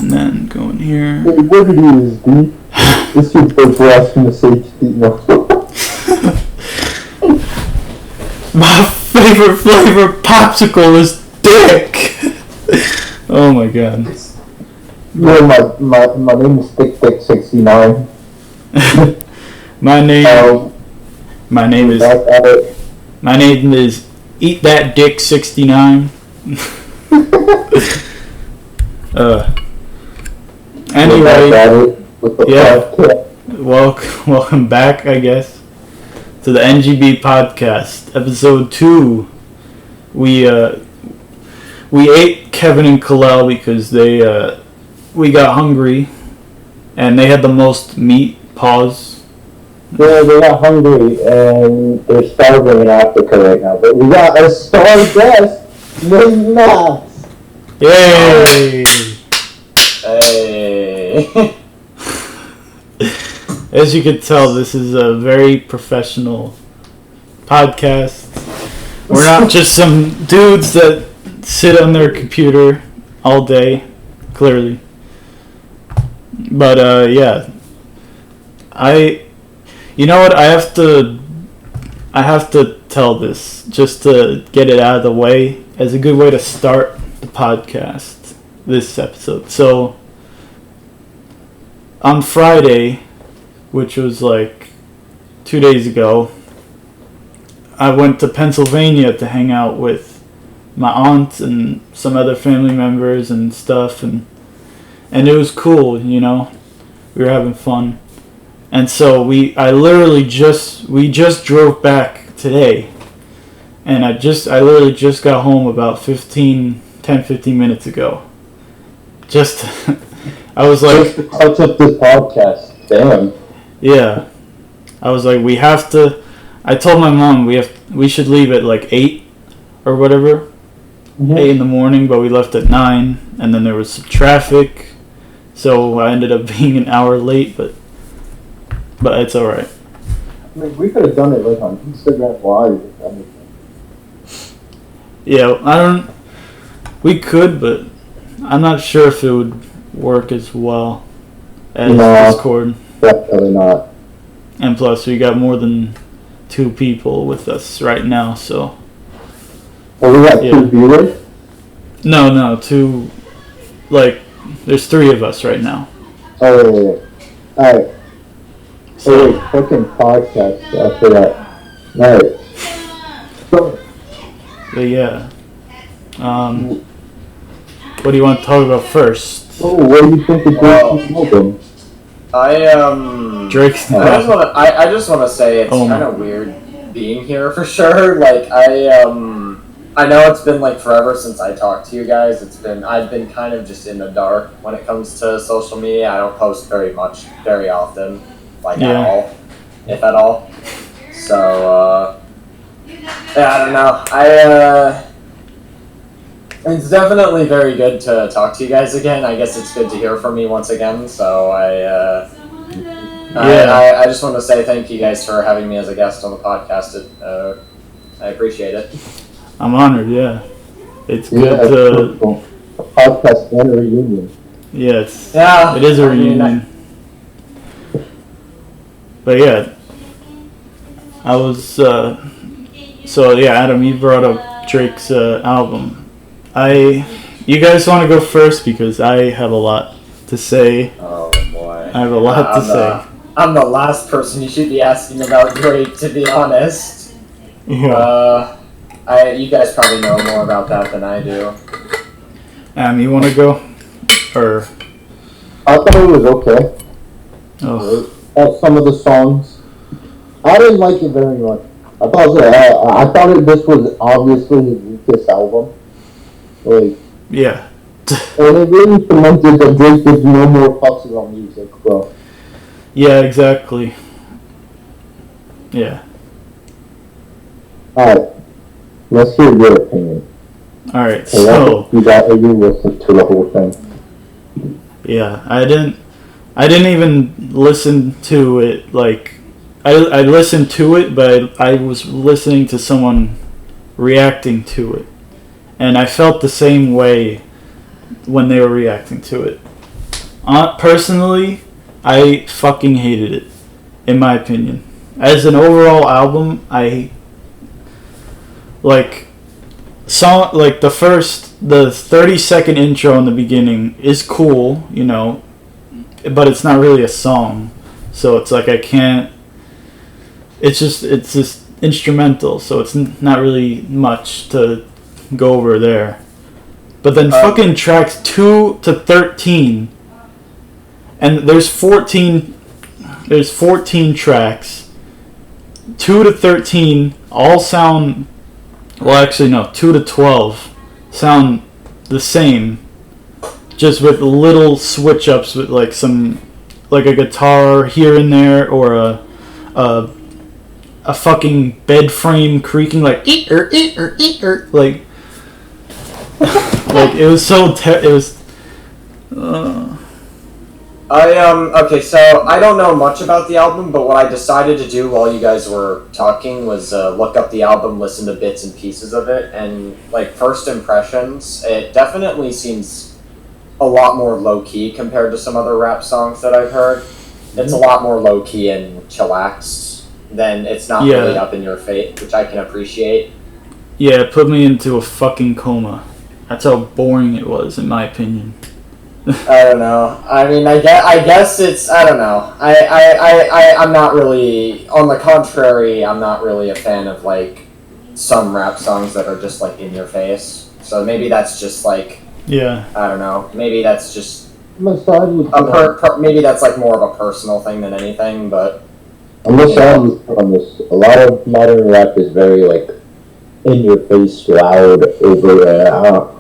And then go in here. Hey, what it is, dude? It's your first last mistake. No. My favorite flavor popsicle is dick. Oh my god. No, my name is Dick69. My name is Eat That Dick 69. Anyway, yeah. Welcome back, I guess, to the NGB podcast, episode 2. We ate Kevin and Kalel because we got hungry, and they had the most meat. Pause. Yeah, they got hungry, and they're starving in Africa right now. But we got a star guest, Max. Yay! Hey. As you can tell, this is a very professional podcast. We're not just some dudes that sit on their computer all day, clearly. But, yeah. You know what? I have to tell this just to get it out of the way as a good way to start the podcast, this episode. So, on Friday, which was like 2 days ago, I went to Pennsylvania to hang out with my aunt and some other family members and stuff, and it was cool, you know. We were having fun. And so we just drove back today, and I literally just got home about 10-15 minutes ago. I was like, just to touch up this podcast. Damn. Yeah, I was like, we have to. I told my mom we should leave at like 8 or whatever, 8 in the morning, but we left at 9, and then there was some traffic, so I ended up being an hour late, but it's alright. I mean, we could have done it like on Instagram Live or anything. Yeah, we could, but I'm not sure if it would work as well as Discord. Definitely not. And plus, we got more than 2 people with us right now, so. Well, we got 2 viewers? No, 2, like, there's 3 of us right now. Oh, yeah. Alright. So, fucking podcast after that. Alright. But yeah. What do you want to talk about first? Oh, what do you think of Drake's album? Drake's I just want to say it's kind of weird being here for sure. Like, I know it's been like forever since I talked to you guys. I've been kind of just in the dark when it comes to social media. I don't post very often. Like, at all, if at all. So, yeah, I don't know. It's definitely very good to talk to you guys again. I guess it's good to hear from me once again. So, I just want to say thank you guys for having me as a guest on the podcast. I appreciate it. I'm honored, yeah. It's good to... A podcast and a reunion. Yeah, it is a reunion. But yeah, I was, so yeah, Adam, you brought up Drake's album. You guys want to go first because I have a lot to say. Oh boy. I have a lot to say. I'm the last person you should be asking about Drake, to be honest. Yeah. You guys probably know more about that than I do. You want to go? Or? I thought it was okay. Oh. Some of the songs, I didn't like it very much. I thought this was obviously his weakest album. Like, yeah. And it really cemented that Drake gives no more fucks about music, bro. Yeah, exactly. Yeah. Alright, let's hear your opinion. Alright, so... You listened to the whole thing. Yeah, I didn't even listen to it, like... I listened to it, but I was listening to someone reacting to it. And I felt the same way when they were reacting to it. Personally, I fucking hated it, in my opinion. As an overall album, the 30-second intro in the beginning is cool, you know, but it's not really a song. So it's like I can't. It's just instrumental, so it's not really much to go over there. But then fucking tracks 2 to 13, and there's 14 tracks. 2 to 13 all sound, well actually no, 2 to 12 sound the same, just with little switch ups with like a guitar here and there, or a fucking bed frame creaking like like like it was so it was okay, so I don't know much about the album, but what I decided to do while you guys were talking was look up the album, listen to bits and pieces of it, and like first impressions, it definitely seems a lot more low-key compared to some other rap songs that I've heard. It's a lot more low-key and chillaxed, then it's not really up in your face, which I can appreciate. Yeah, it put me into a fucking coma. That's how boring it was, in my opinion. I don't know. I mean, I guess it's, I don't know. I'm not really, on the contrary, I'm not really a fan of, like, some rap songs that are just, like, in your face. So maybe that's just, like, yeah, I don't know. Maybe that's just, maybe that's, like, more of a personal thing than anything, but... I'm gonna side with you on this. A lot of modern rap is very, like, in your face, loud, over,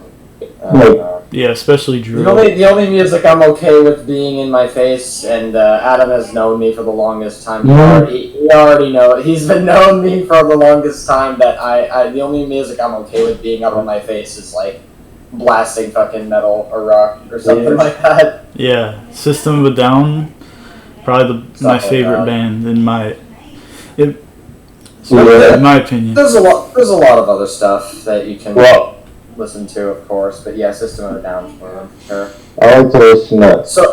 yeah, especially Drew. The only music I'm okay with being in my face, and Adam has known me for the longest time. He already know it. He's been knowing me for the longest time that the only music I'm okay with being up in my face is like blasting fucking metal or rock or something like that. Yeah, System of a Down, probably my favorite band in my opinion. There's a lot of other stuff that you can listen to, of course, but yeah, System of a Down for them, sure. I like to listen to So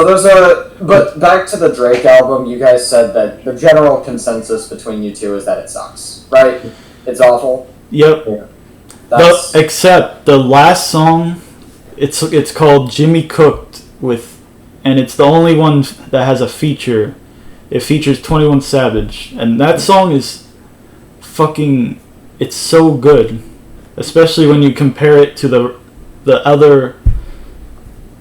there's but back to the Drake album, you guys said that the general consensus between you two is that it sucks, right? It's awful. Yep. Yeah. Except the last song, it's called Jimmy Cooked and it's the only one that has a feature. It features 21 Savage, and that song is fucking, it's so good. Especially when you compare it to the other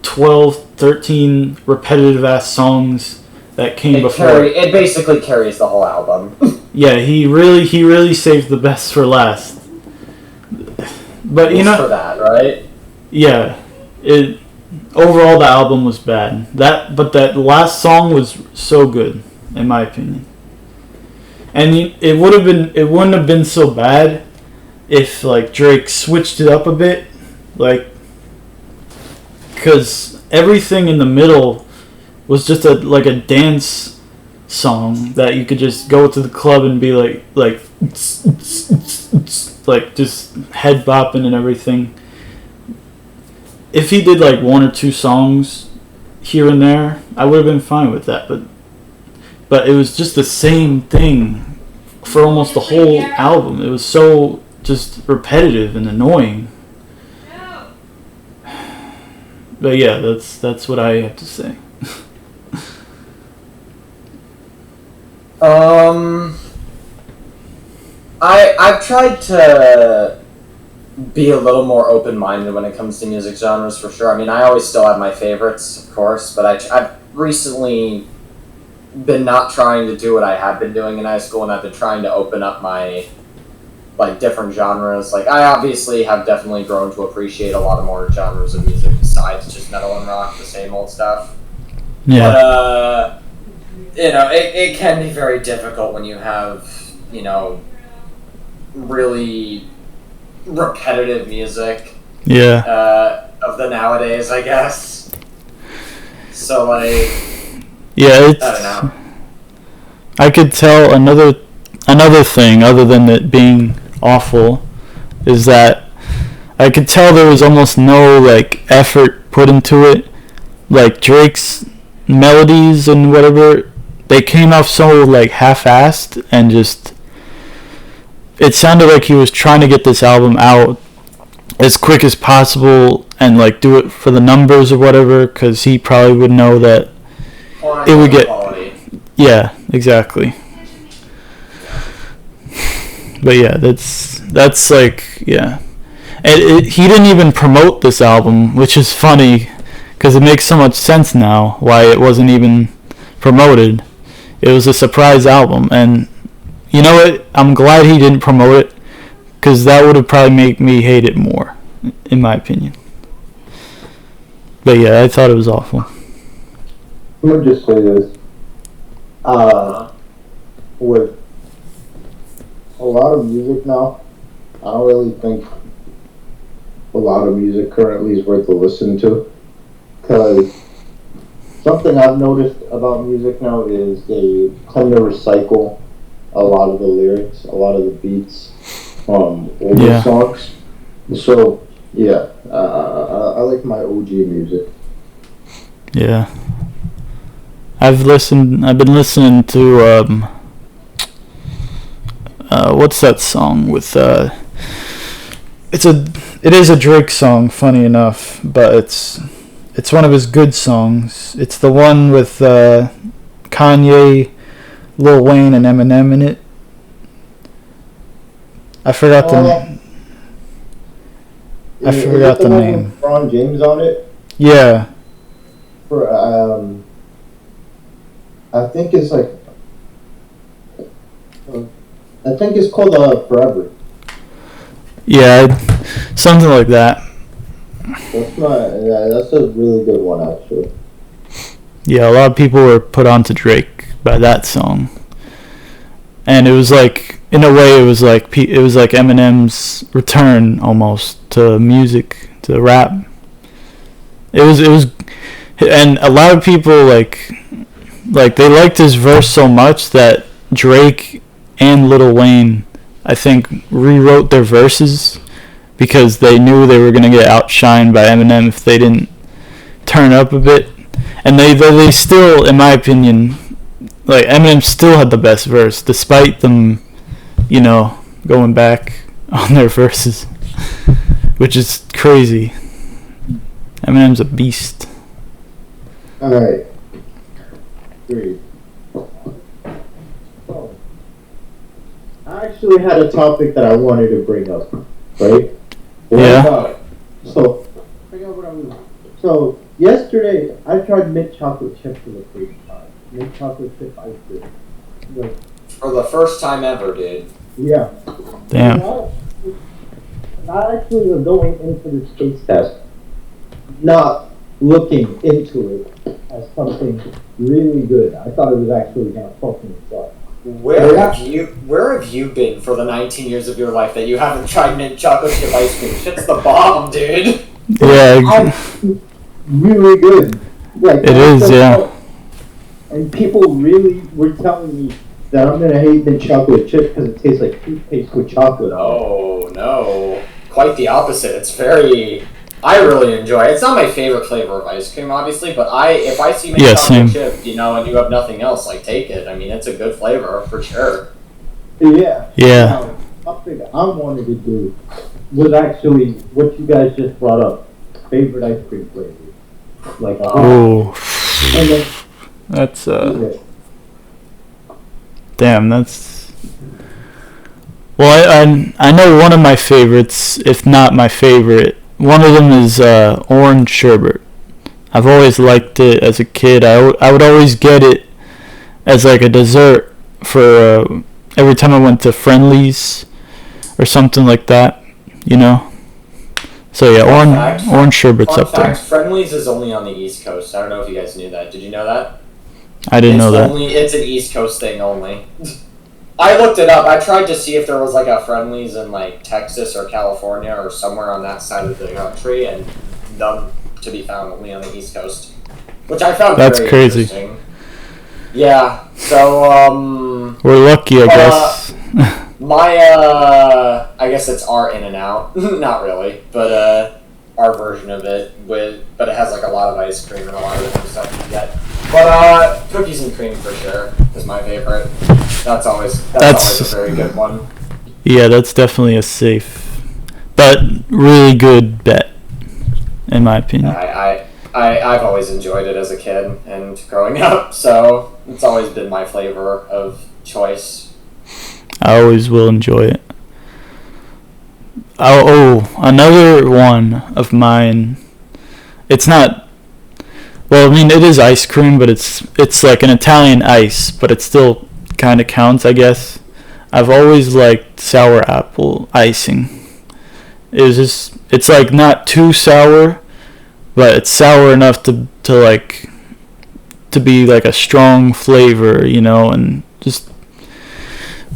12, 13 repetitive ass songs that came before. It basically carries the whole album. Yeah, he really saved the best for last. But for that, right? Yeah, overall the album was bad. But that last song was so good, in my opinion. And it wouldn't have been so bad if like Drake switched it up a bit, like, because everything in the middle was just a dance song that you could just go to the club and be like just head bopping and everything. If he did like one or two songs here and there, I would have been fine with that, but it was just the same thing for almost the whole album. It was so just repetitive and annoying. But yeah, that's what I have to say. I've tried to be a little more open-minded when it comes to music genres, for sure. I mean, I always still have my favorites, of course, but I've recently been not trying to do what I had been doing in high school, and I've been trying to open up my different genres. Like, I obviously have definitely grown to appreciate a lot of more genres of music besides just metal and rock, the same old stuff. Yeah. But, it can be very difficult when you have, really repetitive music. Yeah. Of the nowadays, I guess. So, yeah, I don't know. I could tell another thing, other than it being awful, is that I could tell there was almost no effort put into it. like Drake's melodies and whatever, they came off so like half-assed and just it sounded like he was trying to get this album out as quick as possible and like do it for the numbers or whatever, because he probably would know that it would get quality. Yeah, exactly. But yeah, that's like, yeah. And he didn't even promote this album, which is funny because it makes so much sense now why it wasn't even promoted. It was a surprise album, and you know what? I'm glad he didn't promote it, because that would have probably made me hate it more, in my opinion. But yeah, I thought it was awful. I'm gonna just say this. With a lot of music now, I don't really think a lot of music currently is worth a listen to. Because something I've noticed about music now is they tend to recycle a lot of the lyrics, a lot of the beats from older songs. So, yeah, I like my OG music. Yeah. I've been listening to, what's that song with, it is a Drake song, funny enough, but it's one of his good songs. It's the one with, Kanye, Lil Wayne, and Eminem in it. I forgot the name. I forgot the name. LeBron James on it? Yeah. For I think it's like I think it's called Forever. Yeah, something like that. That's a really good one, actually. Yeah, a lot of people were put onto Drake by that song, and it was like, in a way, it was like Eminem's return almost to music, to rap. It was, and a lot of people like they liked his verse so much that Drake and Lil Wayne, I think, rewrote their verses because they knew they were gonna get outshined by Eminem if they didn't turn up a bit. And they still, in my opinion, like Eminem still had the best verse despite them, going back on their verses, which is crazy. Eminem's a beast. All right. Great. So, I actually had a topic that I wanted to bring up, right? Yeah. So yesterday I tried mint chocolate chip for the first time. Mint chocolate chip ice cream. For the first time ever, dude. Yeah. Damn. I actually was going into this taste test, not looking into it as something really good. I thought it was actually gonna fucking suck. Where have you been for the 19 years of your life that you haven't tried mint chocolate chip ice cream? Shit's the bomb, dude. Yeah. Really good. Like, it is, yeah. And people really were telling me that I'm gonna hate mint chocolate chip because it tastes like toothpaste with chocolate. Oh no, quite the opposite. I really enjoy it. It's not my favorite flavor of ice cream, obviously, but if I see mint chocolate chip, and you have nothing else, take it. I mean, it's a good flavor for sure. Yeah. Yeah. Something I wanted to do was actually what you guys just brought up. Favorite ice cream flavor. And then, that's damn, that's... Well, I know one of my favorites, if not my favorite. One of them is orange sherbet. I've always liked it as a kid. I would always get it as like a dessert for every time I went to Friendly's or something like that, So yeah, orange sherbet's up there. Friendly's is only on the East Coast. I don't know if you guys knew that. Did you know that? I didn't know that. It's an East Coast thing only. I looked it up. I tried to see if there was a Friendly's in Texas or California or somewhere on that side of the country, and none to be found, only on the East Coast, which I found very crazy. Interesting. Yeah. So we're lucky, I guess. I guess it's our In-N-Out. Not really, but our version of it but it has like a lot of ice cream and a lot of different stuff you can get. But cookies and cream for sure is my favorite. That's always a very good one. Yeah, that's definitely a safe, but really good bet, in my opinion. I've always enjoyed it as a kid and growing up, so it's always been my flavor of choice. I always will enjoy it. Another one of mine. It's not. Well, I mean, it is ice cream, but it's like an Italian ice, but it still kind of counts, I guess. I've always liked sour apple icing. It's like not too sour, but it's sour enough to be like a strong flavor, you know, and just,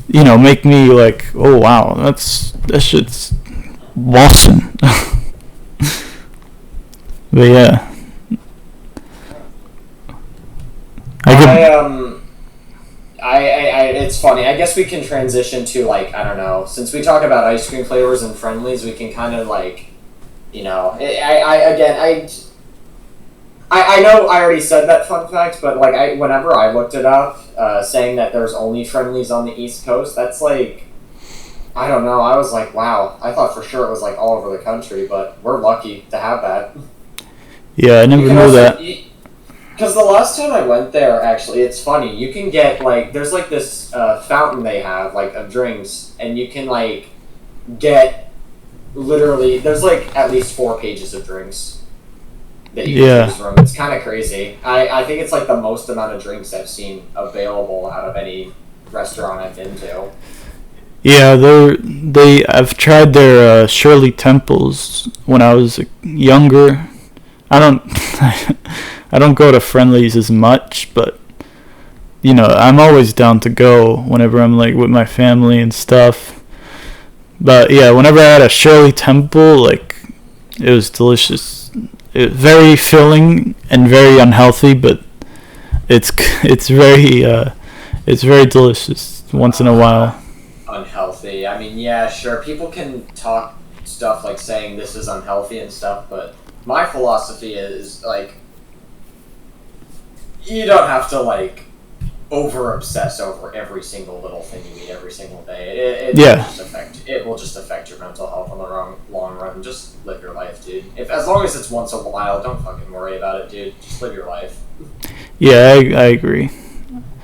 you know, make me like, oh wow, that shit's awesome. But yeah, it's funny. I guess we can transition to like, I don't know, since we talk about ice cream flavors and friendlies, we can kind of like, you know, I know I already said that fun fact, but like whenever I looked it up, saying that there's only friendlies on the East Coast, that's like, I don't know. I was like, wow. I thought for sure it was like all over the country, but we're lucky to have that. Yeah, I never knew that. Because the last time I went there, actually, it's funny. You can get like, there's like this fountain they have like of drinks, and you can like get literally. There's like at least 4 pages of drinks that you can choose from. It's kind of crazy. I think it's like the most amount of drinks I've seen available out of any restaurant I've been to. Yeah, I've tried their Shirley Temples when I was younger. I don't go to Friendlies as much, but you know, I'm always down to go whenever I'm like with my family and stuff. But yeah, whenever I had a Shirley Temple, like, it was delicious. It very filling and very unhealthy, but it's very delicious once in a while. Unhealthy. I mean, yeah, sure. People can talk stuff like saying this is unhealthy and stuff, but my philosophy is like, you don't have to like over obsess over every single little thing you eat every single day. It will just affect your mental health on the long run. Just live your life, dude. As long as it's once in a while, don't fucking worry about it, dude. Just live your life. Yeah, I agree.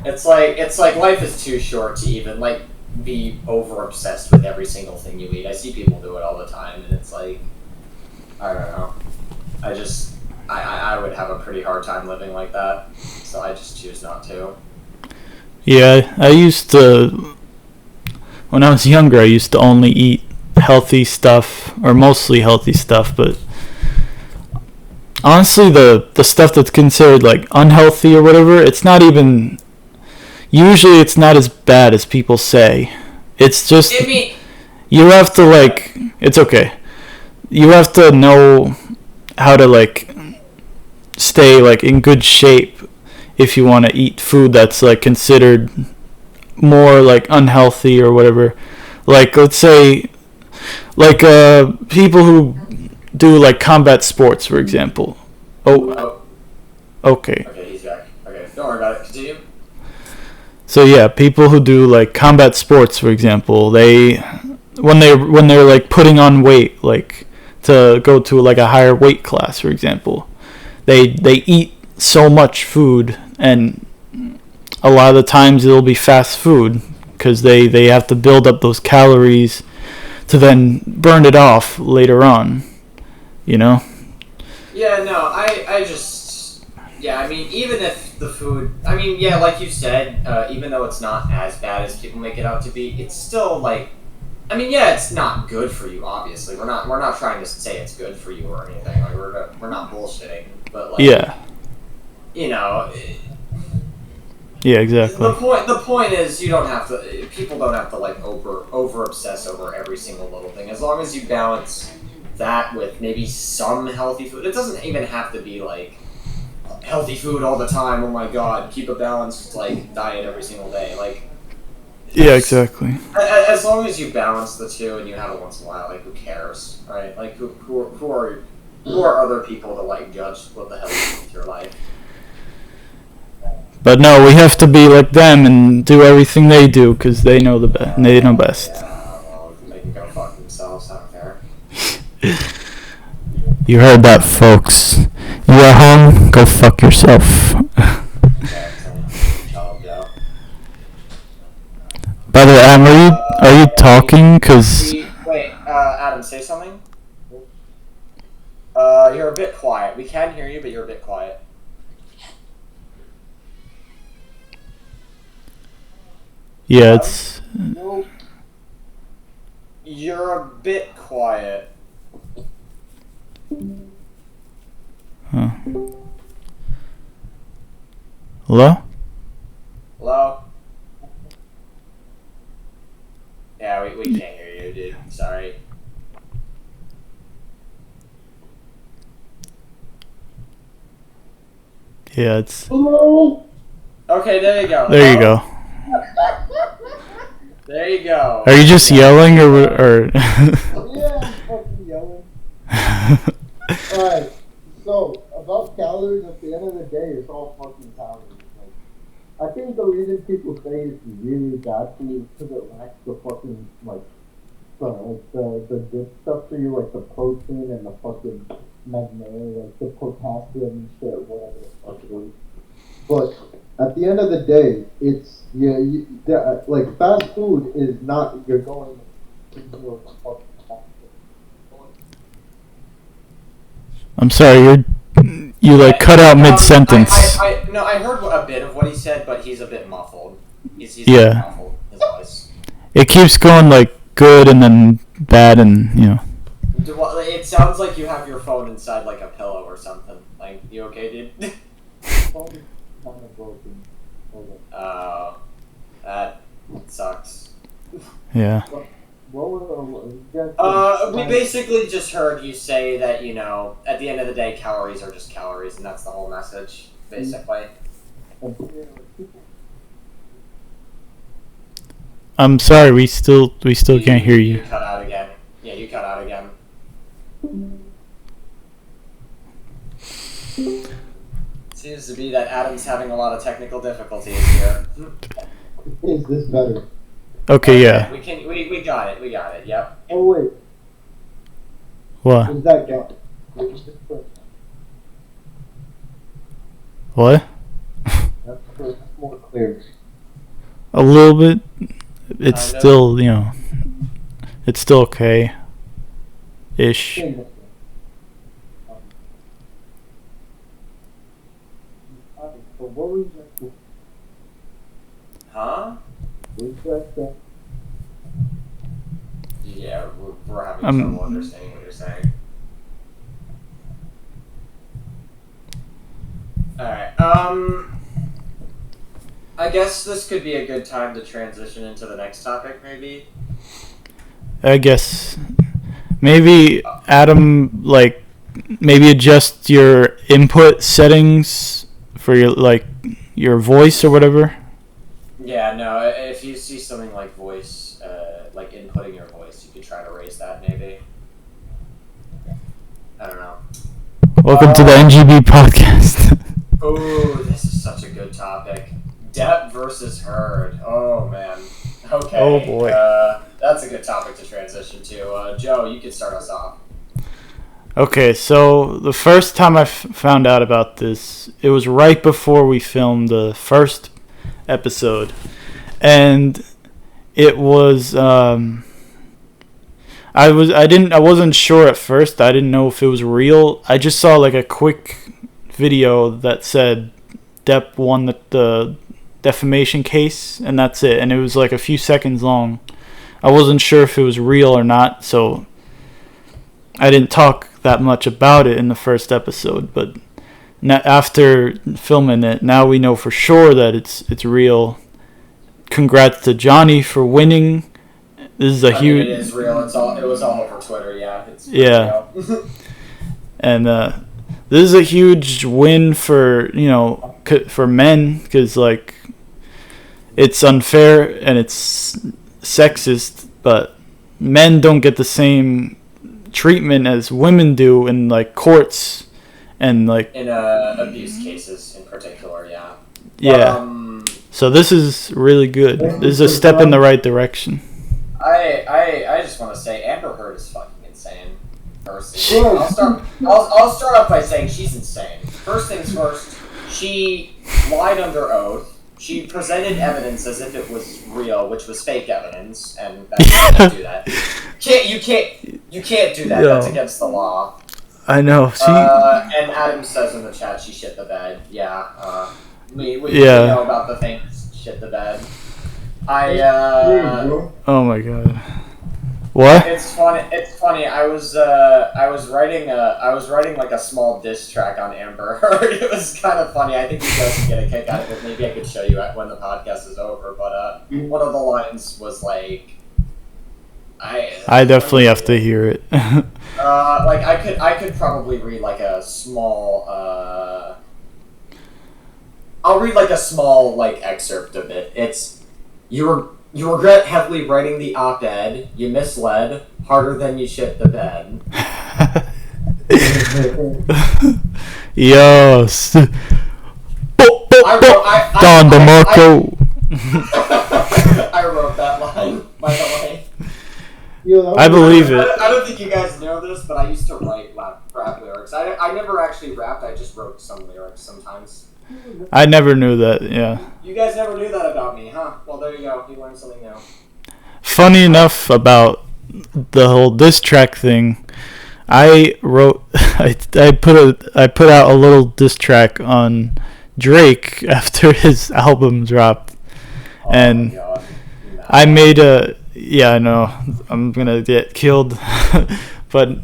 It's like life is too short to even like be over obsessed with every single thing you eat. I see people do it all the time, and it's like, I don't know. I would have a pretty hard time living like that, so I just choose not to. Yeah, I used to, when I was younger, I used to only eat healthy stuff, or mostly healthy stuff, but honestly, the stuff that's considered like unhealthy or whatever, it's not even, usually it's not as bad as people say. It's just, you have to like, it's okay. You have to know how to like stay like in good shape if you want to eat food that's like considered more like unhealthy or whatever. Like, let's say like people who do like combat sports, for example. Okay. Okay, he's back. Okay, don't worry about it. Continue. So yeah, people who do like combat sports, for example, when they're like putting on weight, like to go to like a higher weight class, for example, they eat so much food, and a lot of the times it'll be fast food because they have to build up those calories to then burn it off later on, you know? Yeah, no, I mean, even if the food, I mean, yeah, like you said, even though it's not as bad as people make it out to be, it's still like, I mean, yeah, it's not good for you. Obviously, we're not trying to say it's good for you or anything. Like we're not bullshitting, but like, yeah, you know. Yeah, exactly. The point is, people don't have to like over obsess over every single little thing. As long as you balance that with maybe some healthy food. It doesn't even have to be like healthy food all the time. Oh my god, keep a balanced like diet every single day. Like, yeah, exactly. As long as you balance the two and you have it once in a while, like, who cares, right? Like, who who are other people to like judge what the hell you do with your life? But no, we have to be like them and do everything they do because they know they know best. Yeah, well, they can go fuck themselves. I don't care. You heard that, folks. You at home? Go fuck yourself. By the way, Adam, are you talking? Cause wait, Adam, say something. You're a bit quiet. We can hear you, but you're a bit quiet. Yeah, it's. Nope. You're a bit quiet. Huh. Hello? Hello? Yeah, we can't hear you, dude. Sorry. Yeah, it's. Hello? Okay, there you go. There you go. There you go. Are you just yelling or? Yeah, I'm fucking yelling. Alright, so about calories, at the end of the day, it's all fucking calories. Like, I think the reason people say it's really bad for you is because it lacks the fucking, the good stuff for you, like the protein and the fucking magnesium, like the potassium and shit, whatever the fuck it is. But at the end of the day, it's, like, fast food is not, you're going to your fucking fast food. I'm sorry, you like cut out mid-sentence. I heard a bit of what he said, but he's a bit muffled. He's Yeah. muffled, his voice. It keeps going like good and then bad and, you know. It sounds like you have your phone inside like a pillow or something. Like, you okay, dude? Oh, that sucks. Yeah. We basically just heard you say that, you know, at the end of the day, calories are just calories, and that's the whole message, basically. I'm sorry, we still can't hear you. You cut out again. Yeah, you cut out again. Seems to be that Adam's having a lot of technical difficulties here. Is this better? Okay, yeah. We got it. We got it. Yep. Oh wait. What? Is that gone? What? That's more clear. A little bit. It's still, you know, it's still okay. Ish. Huh? Yeah, we're having trouble understanding what you're saying. Alright, I guess this could be a good time to transition into the next topic, maybe? I guess. Maybe, Adam, like, maybe adjust your input settings for your, like, your voice or whatever. Yeah, no, if you see something like voice, like inputting your voice, you could try to raise that, maybe. I don't know. Welcome to the NGB podcast. Oh, this is such a good topic. Depp versus Heard. Oh, man. Okay. Oh, boy. That's a good topic to transition to. Joe, you can start us off. Okay, so the first time I found out about this, it was right before we filmed the first episode, and it was I wasn't sure at first. I didn't know if it was real. I just saw like a quick video that said Depp won the defamation case, and that's it, and it was like a few seconds long. I wasn't sure if it was real or not, so I didn't talk that much about it in the first episode, but after filming it, now we know for sure that it's real. Congrats to Johnny for winning. This is a huge. It is real. It was all over Twitter. Yeah. Yeah. Real. And this is a huge win for for men, because like it's unfair and it's sexist, but men don't get the same treatment as women do in like courts and like in abuse cases in particular. Yeah. So this is really good. This is a step in the right direction. I just want to say Amber Heard is fucking insane. I'll start off by saying she's insane. First things first, she lied under oath. She presented evidence as if it was real, which was fake evidence, and you can't do that. You can't do that. Yo. That's against the law. I know. And Adam says in the chat she shit the bed. Yeah. We know about the thing shit the bed. Oh my god. What? It's funny. I was writing like a small diss track on Amber Heard. It was kind of funny. I think you guys would get a kick out of it. Maybe I could show you when the podcast is over. But one of the lines was like, I definitely have to hear it. like I could probably read like a small. I'll read like a small like excerpt of it. It's You regret heavily writing the op-ed. You misled harder than you shit the bed. Yes. Don DeMarco. I wrote that line, by the way. I believe it. I don't think you guys know this, but I used to write rap lyrics. I never actually rapped. I just wrote some lyrics sometimes. I never knew that, yeah. You guys never knew that about me, huh? Well, there you go. You learned something new. Funny enough about the whole diss track thing, I put out a little diss track on Drake after his album dropped. And my God. I made I know, I'm gonna get killed. But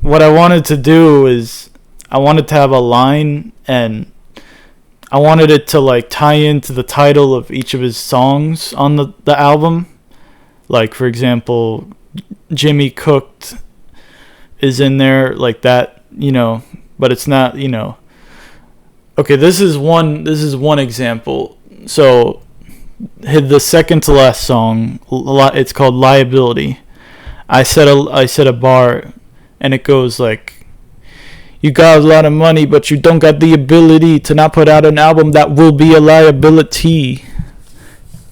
what I wanted to do is I wanted to have a line, and I wanted it to like tie into the title of each of his songs on the album. Like, for example, Jimmy Cooked is in there like that, but it's not, Okay, this is one example. So the second to last song, it's called Liability. I said a bar, and it goes like, you got a lot of money, but you don't got the ability to not put out an album that will be a liability.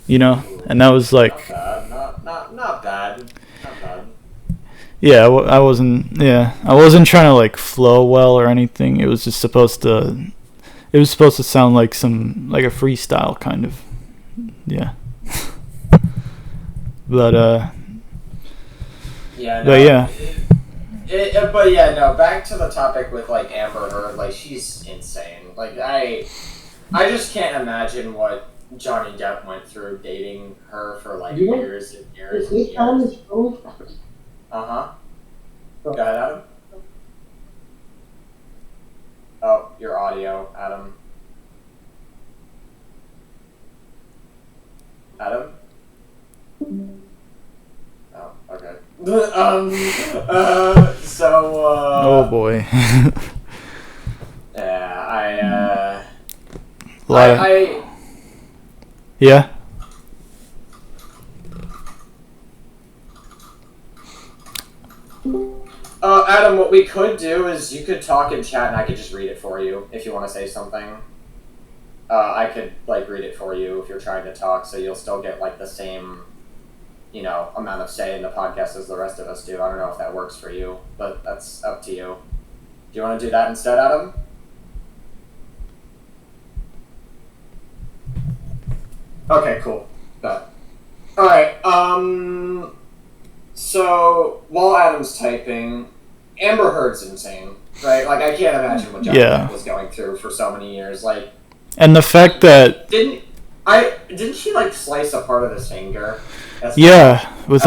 And that was like... Not bad. Yeah, I wasn't trying to like flow well or anything. It was just supposed to... It was supposed to sound like a freestyle kind of. Yeah. But yeah. Back to the topic with like Amber Heard, like she's insane. Like I just can't imagine what Johnny Depp went through dating her for like years and years and years. Uh-huh. Go ahead, Adam. Oh, your audio, Adam. Adam? Oh, okay. Oh boy. Yeah, Yeah. Adam, what we could do is you could talk in chat and I could just read it for you if you want to say something. I could like read it for you if you're trying to talk, so you'll still get like the same, amount of say in the podcast as the rest of us do. I don't know if that works for you, but that's up to you. Do you want to do that instead, Adam? Okay, cool. But alright, so while Adam's typing, Amber Heard's insane, right? Like I can't imagine what Johnny Depp was going through for so many years. Like, and the fact that didn't she like slice a part of his finger? It was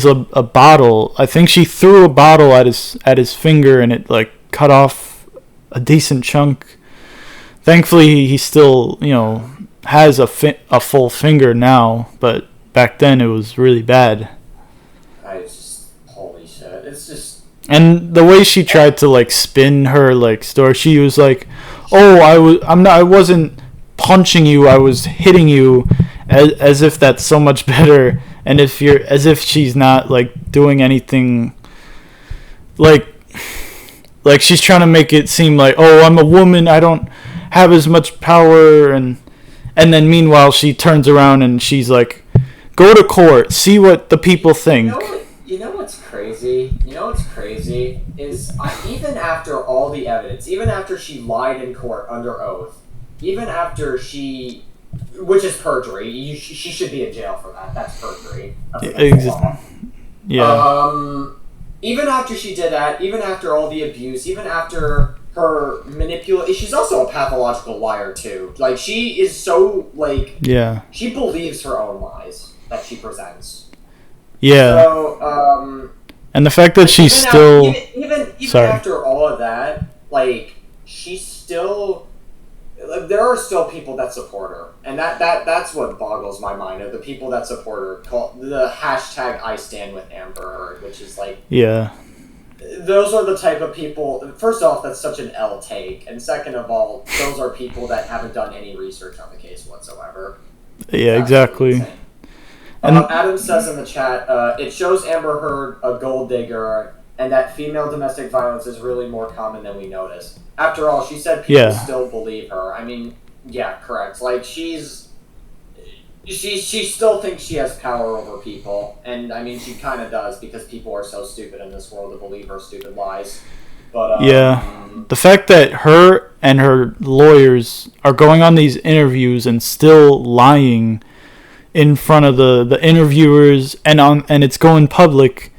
a bottle. I think she threw a bottle at his finger, and it like cut off a decent chunk. Thankfully, he still has a full finger now, but back then it was really bad. Holy shit! It's just. And the way she tried to like spin her like story, she was like, "Oh, I wasn't punching you, I was hitting you," as if that's so much better. and if you're as if she's not like doing anything, like she's trying to make it seem like, oh, I'm a woman, I don't have as much power, and then meanwhile she turns around and she's like, go to court, see what the people think. You know what's crazy? Is even after all the evidence, even after she lied in court under oath, even after she, which is perjury, she should be in jail for that. That's perjury. Yeah. Even after she did that, even after all the abuse, even after her manipulation, she's also a pathological liar too. Like, she is so, like, she believes her own lies that she presents. Yeah. So, and the fact that she's still... Even after all of that, like, she's still... There are still people that support her. And that's what boggles my mind, of the people that support her. Called the hashtag I stand with Amber Heard, which is like... Yeah. Those are the type of people... First off, that's such an L take. And second of all, those are people that haven't done any research on the case whatsoever. Yeah, exactly. Adam says in the chat, it shows Amber Heard a gold digger, and that female domestic violence is really more common than we notice. After all, she said people still believe her. I mean, yeah, correct. Like, she still thinks she has power over people, and I mean, she kind of does, because people are so stupid in this world to believe her stupid lies. But the fact that her and her lawyers are going on these interviews and still lying in front of the interviewers and it's going public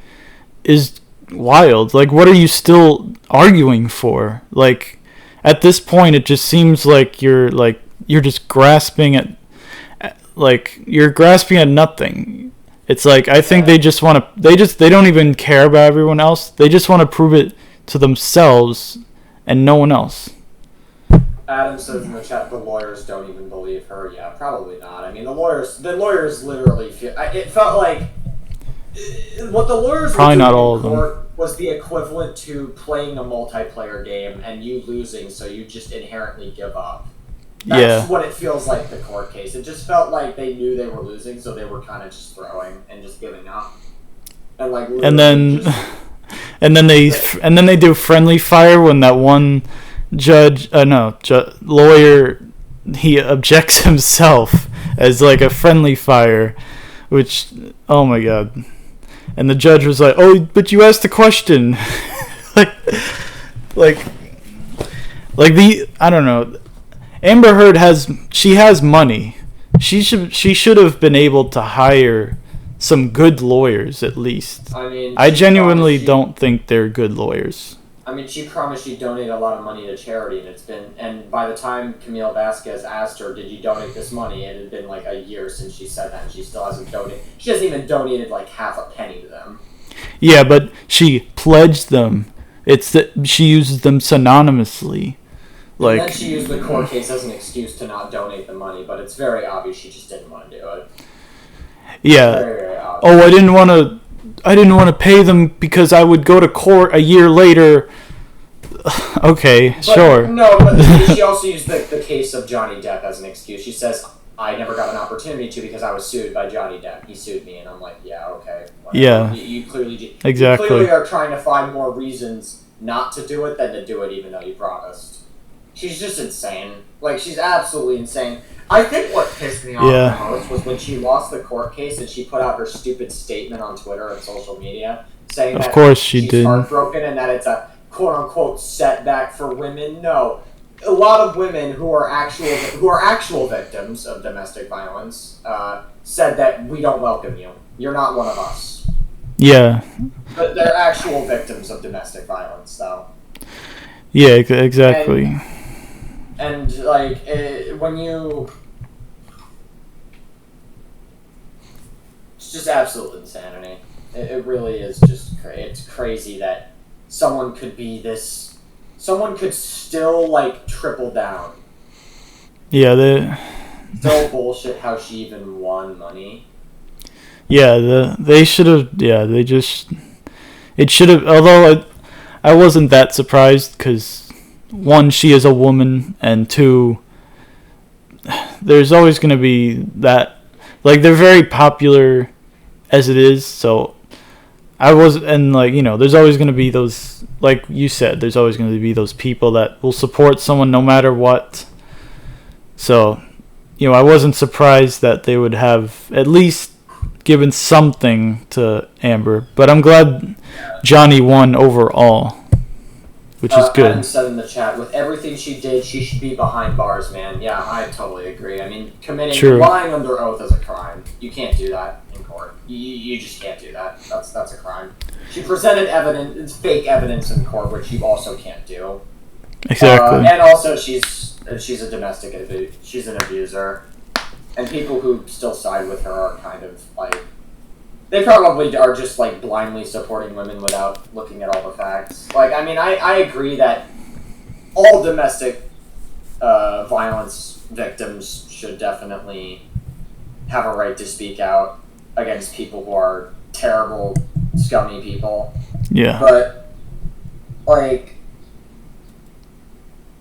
is wild. Like, what are you still arguing for? Like, at this point, it just seems like you're just grasping at nothing. It's like, I think they just want to, they don't even care about everyone else. They just want to prove it to themselves and no one else. Adam says in the chat, the lawyers don't even believe her. Yeah, probably not. I mean, the lawyers literally feel... It felt like... What the lawyers probably were doing not all in of court was the equivalent to playing a multiplayer game and you losing, so you just inherently give up. That's what it feels like, the court case. It just felt like they knew they were losing, so they were kind of just throwing and just giving up. And like... And then they do friendly fire when that one... lawyer, he objects himself as like a friendly fire, which, oh my god. And the judge was like, oh, but you asked the question. I don't know. Amber Heard has money. She should have been able to hire some good lawyers at least. I mean, I genuinely don't think they're good lawyers. I mean, she promised she'd donate a lot of money to charity, and by the time Camille Vasquez asked her, did you donate this money, it had been like a year since she said that, and she still hasn't donated. She hasn't even donated like half a penny to them. Yeah, but she pledged them. It's that she uses them synonymously. Like, and then she used the court case as an excuse to not donate the money, but it's very obvious she just didn't want to do it. Yeah. Very, very obvious. Oh, I didn't want to pay them because I would go to court a year later. Okay, sure. No, but she also used the case of Johnny Depp as an excuse. She says, I never got an opportunity to because I was sued by Johnny Depp. He sued me, and I'm like, yeah, okay. Whatever. Yeah. You clearly exactly. You clearly are trying to find more reasons not to do it than to do it even though you promised. She's just insane. Like, she's absolutely insane. I think what pissed me off the most was when she lost the court case and she put out her stupid statement on Twitter and social media saying that she's heartbroken and that it's a quote-unquote setback for women. No. A lot of women who are actual victims of domestic violence said that we don't welcome you. You're not one of us. Yeah. But they're actual victims of domestic violence, though. Yeah, exactly. And like, when you... It's just absolute insanity. It really is just it's crazy that someone could be this... Someone could still, like, triple down. Yeah, Still bullshit how she even won money. Yeah, they should have... Yeah, they just... It should have... Although I wasn't that surprised, because... One, she is a woman, and two, there's always going to be that, like, they're very popular as it is. So I was, and like, there's always going to be those, like you said, there's always going to be those people that will support someone no matter what. So, I wasn't surprised that they would have at least given something to Amber, but I'm glad Johnny won overall, which is good. Adam said in the chat, with everything she did, she should be behind bars, man. Yeah, I totally agree. I mean, lying under oath is a crime. You can't do that in court. You just can't do that. That's a crime. She presented evidence, fake evidence in court, which you also can't do. Exactly. And also, she's a domestic abuser. She's an abuser. And people who still side with her are kind of like, they probably are just like blindly supporting women without looking at all the facts. Like, I mean, I agree that all domestic violence victims should definitely have a right to speak out against people who are terrible, scummy people. Yeah. But, like,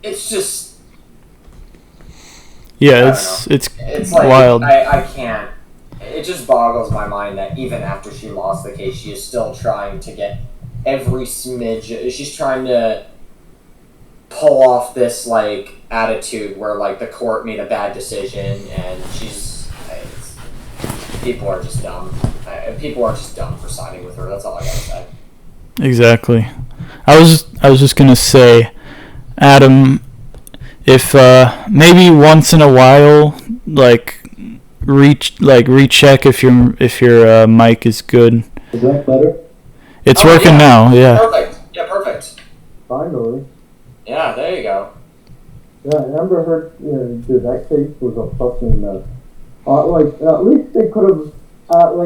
it's just... Yeah, it's like, wild. I can't. It just boggles my mind that even after she lost the case, she is still trying to get every smidge. She's trying to pull off this like attitude where like the court made a bad decision, and people are just dumb. People are just dumb for siding with her. That's all I gotta say. Exactly. I was just gonna say, Adam, if maybe once in a while, like recheck if your mic is good. Is that better? It's working now. Yeah. Perfect. Yeah, perfect. Finally. Yeah, there you go. Yeah, I remember her. Dude, that case was a fucking mess. Like, at least they could have, at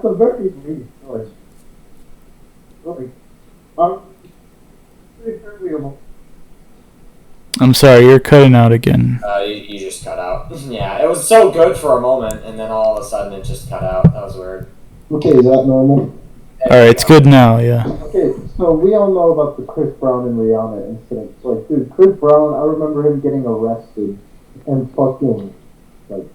the very least, I'm sorry, you're cutting out again. You just cut out. Yeah, it was so good for a moment, and then all of a sudden it just cut out. That was weird. Okay, is that normal? Alright, it's good now, yeah. Okay, so we all know about the Chris Brown and Rihanna incident. Like, dude, Chris Brown, I remember him getting arrested and fucking, like,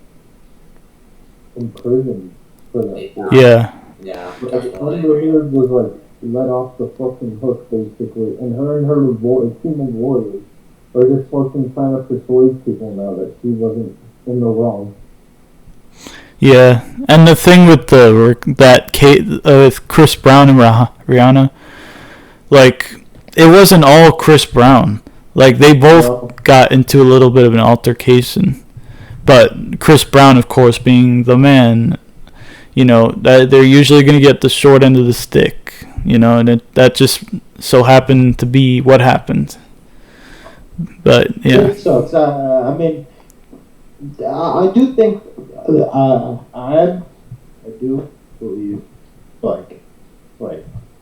imprisoned for that. Yeah. Yeah. Amber Heard was, like, let off the fucking hook, basically, and her team of warriors are just fucking trying to persuade people now that she wasn't in the wrong. Yeah, and the thing with that case with Chris Brown and Rihanna, like, it wasn't all Chris Brown. Like, they both got into a little bit of an altercation, but Chris Brown, of course, being the man, they're usually going to get the short end of the stick, and that just so happened to be what happened. But yeah, it sucks. I mean, I do think I do believe like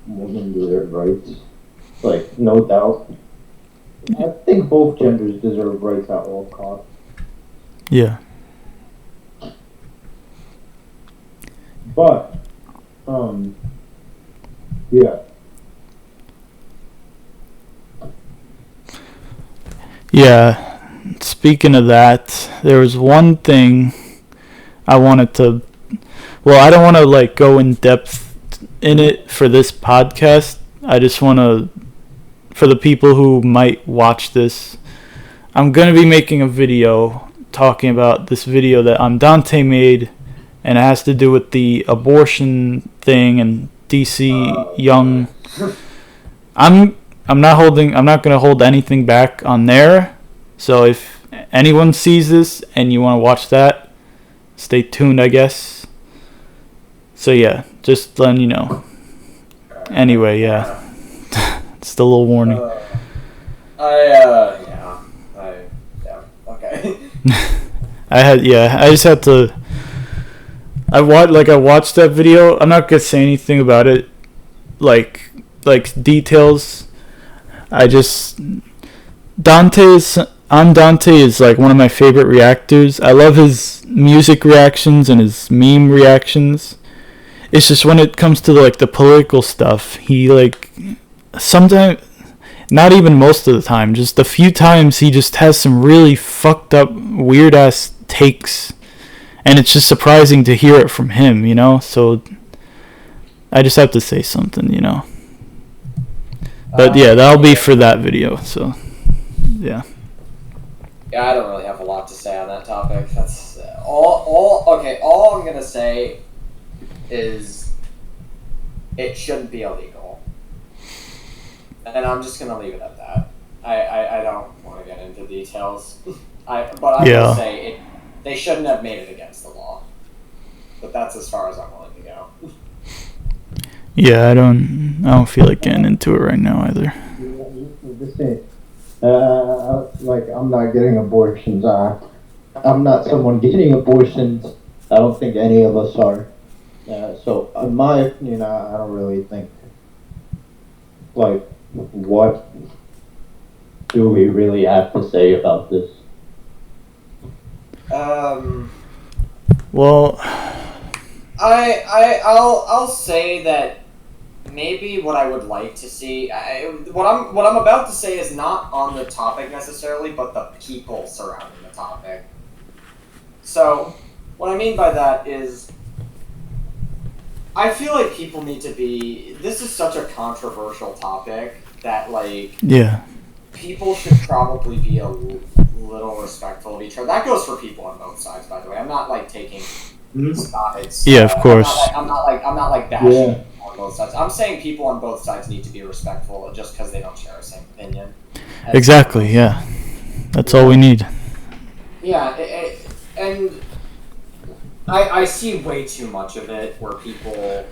women deserve rights, like no doubt. I think both genders deserve rights at all costs. Yeah. But yeah. Yeah, speaking of that, there was one thing I wanted to... Well, I don't want to, like, go in depth in it for this podcast. I just want to... For the people who might watch this, I'm going to be making a video talking about this video that Dante made, and it has to do with the abortion thing and DC Young... I'm not going to hold anything back on there. So if anyone sees this and you want to watch that, stay tuned, I guess. So yeah, just letting you know. Anyway, yeah. Just a little warning. Okay. I just had to... I watched that video. I'm not going to say anything about it. Like details. Dante is like one of my favorite reactors. I love his music reactions and his meme reactions. It's just when it comes to like the political stuff, he like sometimes, not even most of the time, just a few times he just has some really fucked up weird ass takes, and it's just surprising to hear it from him, So I just have to say something, you know. But yeah, that'll be for that video. So yeah. Yeah, I don't really have a lot to say on that topic. That's all. Okay, all I'm gonna say is it shouldn't be illegal, and I'm just gonna leave it at that. I don't want to get into details. But I'm gonna say they shouldn't have made it against the law. But that's as far as I'm willing to go. Yeah, I don't feel like getting into it right now either. Like, I'm not getting abortions. I'm not someone getting abortions. I don't think any of us are. So, in my opinion, I don't really think, like, what do we really have to say about this? Well, I'll say that maybe what I would like to see, what I'm about to say is not on the topic necessarily, but the people surrounding the topic. So, what I mean by that is, I feel like people need to be. This is such a controversial topic that, like, people should probably be a little respectful of each other. That goes for people on both sides, by the way. I'm not like taking sides. Yeah, of course. I'm not like bashing on both sides. I'm saying people on both sides need to be respectful just because they don't share the same opinion. Exactly. Yeah, that's all we need. Yeah, and I see way too much of it where people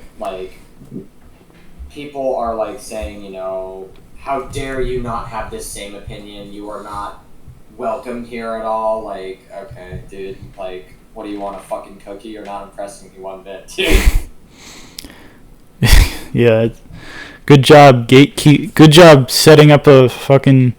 are like saying, you know, how dare you not have this same opinion? You are not welcome here at all. Like, okay, dude, like, what do you want, a fucking cookie? You're not impressing me one bit, dude. Yeah, good job, good job setting up a fucking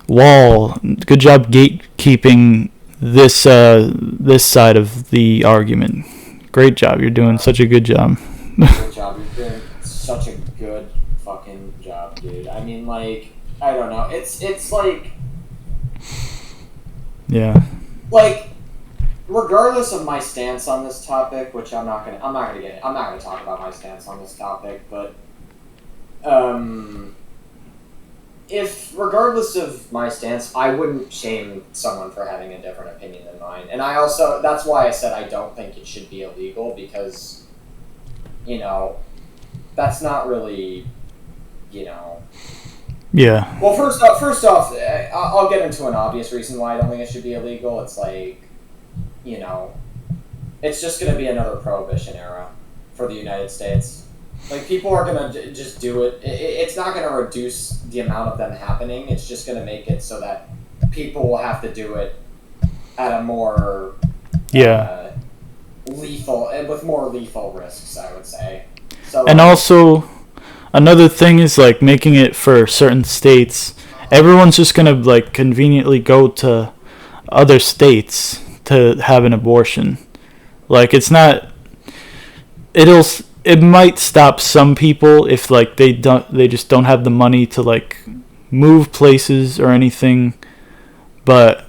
wall. Good job gatekeeping this side of the argument. Great job. You're doing such a good job. Good job. You're doing such a good fucking job, dude. I mean, like, I don't know. It's like, yeah. Like, regardless of my stance on this topic, which I'm not gonna talk about my stance on this topic, but if regardless of my stance, I wouldn't shame someone for having a different opinion than mine. And that's why I said I don't think it should be illegal, because, you know, that's not really, you know. Yeah. Well, first off, I'll get into an obvious reason why I don't think it should be illegal. It's like, you know, it's just going to be another prohibition era for the United States. Like, people are going to just do it. It's not going to reduce the amount of them happening. It's just going to make it so that people will have to do it at a more lethal, with more lethal risks, I would say. So, and also, another thing is, like, making it for certain states. Everyone's just going to, like, conveniently go to other states to have an abortion. Like, it's not... It might stop some people if, like, they just don't have the money to, like, move places or anything, but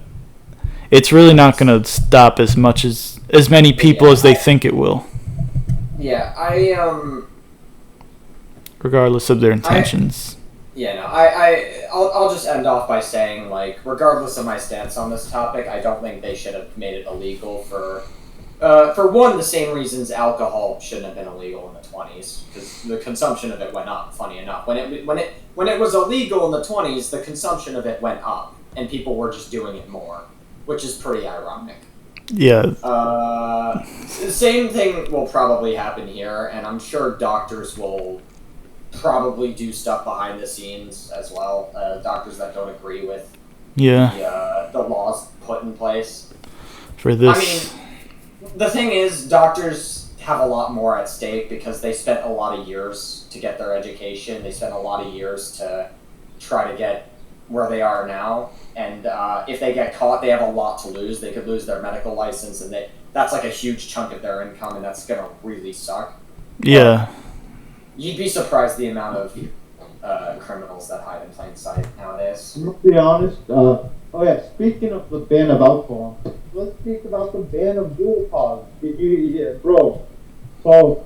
it's really not going to stop as many people as they think it will. Yeah, regardless of their intentions. I'll just end off by saying, like, regardless of my stance on this topic, I don't think they should have made it illegal for one, the same reasons alcohol shouldn't have been illegal in the 20s, because the consumption of it went up. Funny enough, when it was illegal in the 20s, the consumption of it went up, and people were just doing it more, which is pretty ironic. Yeah. The same thing will probably happen here, and I'm sure doctors will probably do stuff behind the scenes as well. Doctors that don't agree with the laws put in place for this. I mean, the thing is, doctors have a lot more at stake because they spent a lot of years to get their education. They spent a lot of years to try to get where they are now. And if they get caught, they have a lot to lose. They could lose their medical license, and that's like a huge chunk of their income, and that's going to really suck. Yeah. You'd be surprised the amount of criminals that hide in plain sight nowadays. I'm gonna be honest. Speaking of the ban of alcohol, let's speak about the ban of dual cause. Bro. So,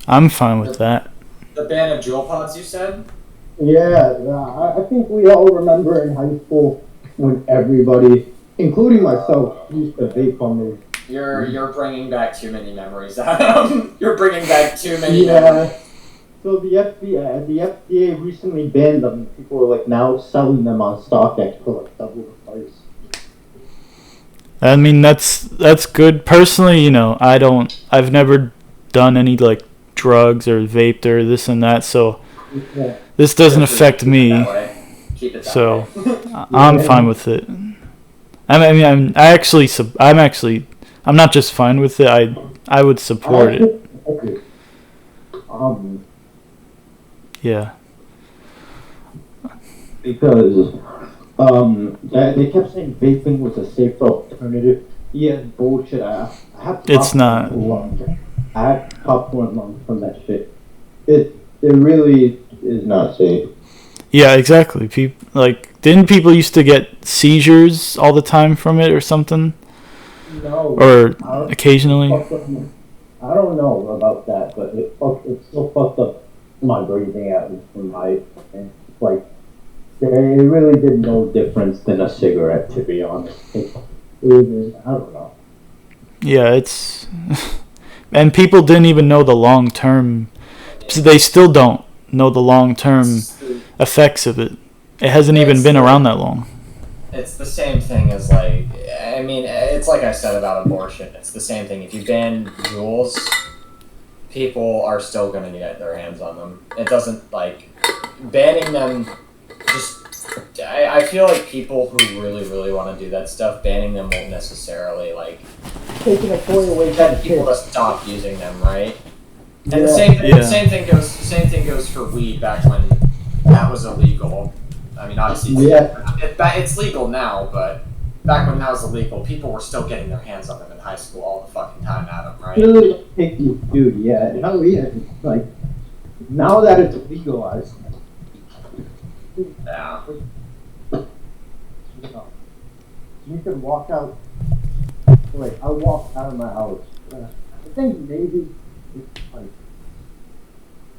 I'm fine with that. The ban of jewel pods, you said? Yeah, I think we all remember in high school when everybody, including myself, used to vape on those. You're bringing back too many memories, Adam. You're bringing back too many memories. So the FDA recently banned them. People are like now selling them on StockX for like double the price. I mean, that's good. Personally, I've never done any like drugs or vaped or this and that, so this doesn't affect me. Keep it that So way. I'm fine with it. I'm not just fine with it. I would support it. Okay. Yeah. Because they kept saying vaping was a safer alternative. Yeah, bullshit. I have It's not. I had popcorn lungs from that shit. It really is not safe. Yeah, exactly. Didn't people used to get seizures all the time from it or something? No. Or occasionally? I don't know about that, but it still fucked up my breathing out from my opinion. Like, it really did no difference than a cigarette, to be honest. I don't know. Yeah, it's... And people didn't even know the long-term... They still don't know the long-term effects of it. It hasn't even been around that long. It's the same thing as, like... I mean, it's like I said about abortion. It's the same thing. If you ban jewels, people are still going to get their hands on them. It doesn't, like... Banning them just... I feel like people who really, really want to do that stuff, banning them won't necessarily, like... Taking a toy away get people to stop using them, right? And Yeah. the same thing goes for weed back when that was illegal. I mean, obviously, it's legal now, but back when that was illegal, people were still getting their hands on them in high school all the fucking time, Adam, right? Dude, yeah. Hell yeah. Like, now that it's legalized. Yeah. You can walk out. Wait, I walked out of my house. I think maybe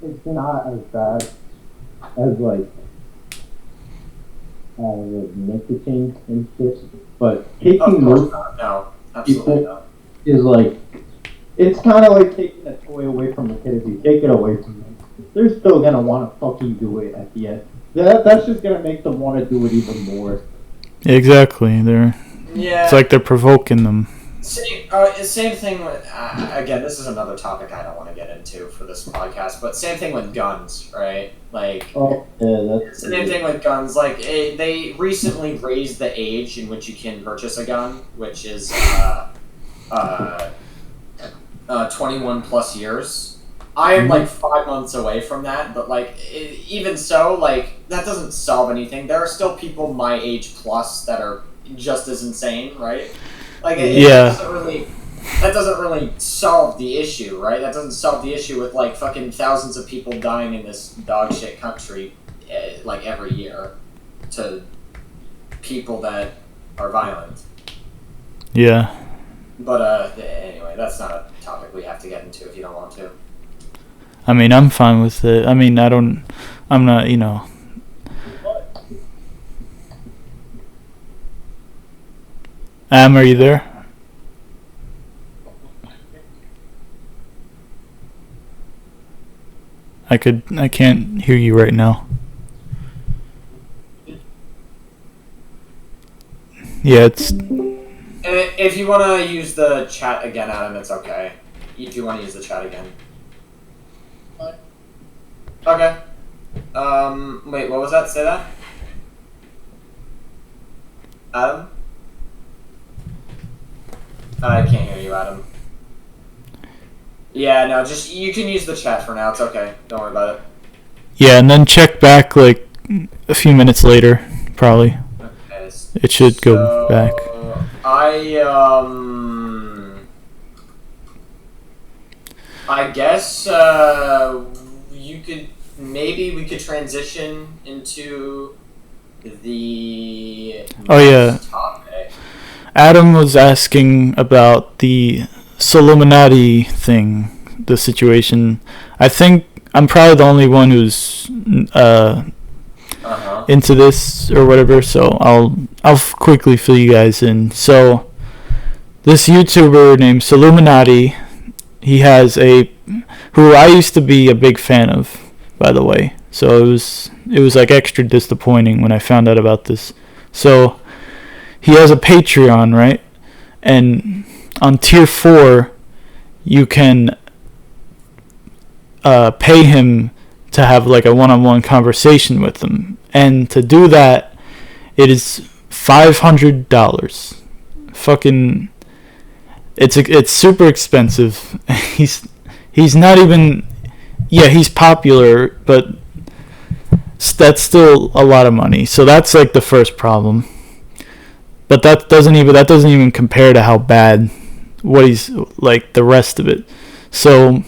it's not as bad as like nicotine and shit, but taking those No, absolutely not. is like it's kind of like taking a toy away from a kid. If you take it away from them, they're still gonna want to fucking do it at the end. That's just gonna make them want to do it even more. Exactly. Yeah. It's like they're provoking them. Same thing with, again, this is another topic I don't want to get into for this podcast, but same thing with guns, right? Like, that's same thing with guns. Like, they recently raised the age in which you can purchase a gun, which is 21 plus years. I am like 5 months away from that, but like, even so, like, that doesn't solve anything. There are still people my age plus that are just as insane, right? Like, that doesn't really solve the issue, right? That doesn't solve the issue with, like, fucking thousands of people dying in this dog shit country, like, every year to people that are violent. Yeah. But, anyway, that's not a topic we have to get into if you don't want to. I mean, I'm fine with it. I mean, I'm not, are you there? I can't hear you right now. Yeah, it's... If you want to use the chat again, Adam, it's okay. If you want to use the chat again. Okay. Wait, what was that? Say that? Adam? I can't hear you, Adam. Yeah, no, just, you can use the chat for now, it's okay. Don't worry about it. Yeah, and then check back, like, a few minutes later, probably. Okay, it should go back. I guess, we could transition into the next topic. Adam was asking about the Soluminati thing. the situation. I think I'm probably the only one who's into this or whatever, so I'll quickly fill you guys in. So this YouTuber named Soluminati, he has who I used to be a big fan of, by the way. So it was like extra disappointing when I found out about this. So he has a Patreon, right? And on tier 4, you can pay him to have like a one-on-one conversation with him. And to do that, it is $500. Fucking, it's super expensive. He's not even, yeah, he's popular, but that's still a lot of money. So that's like the first problem. But that doesn't even compare to how bad what he's like the rest of it. So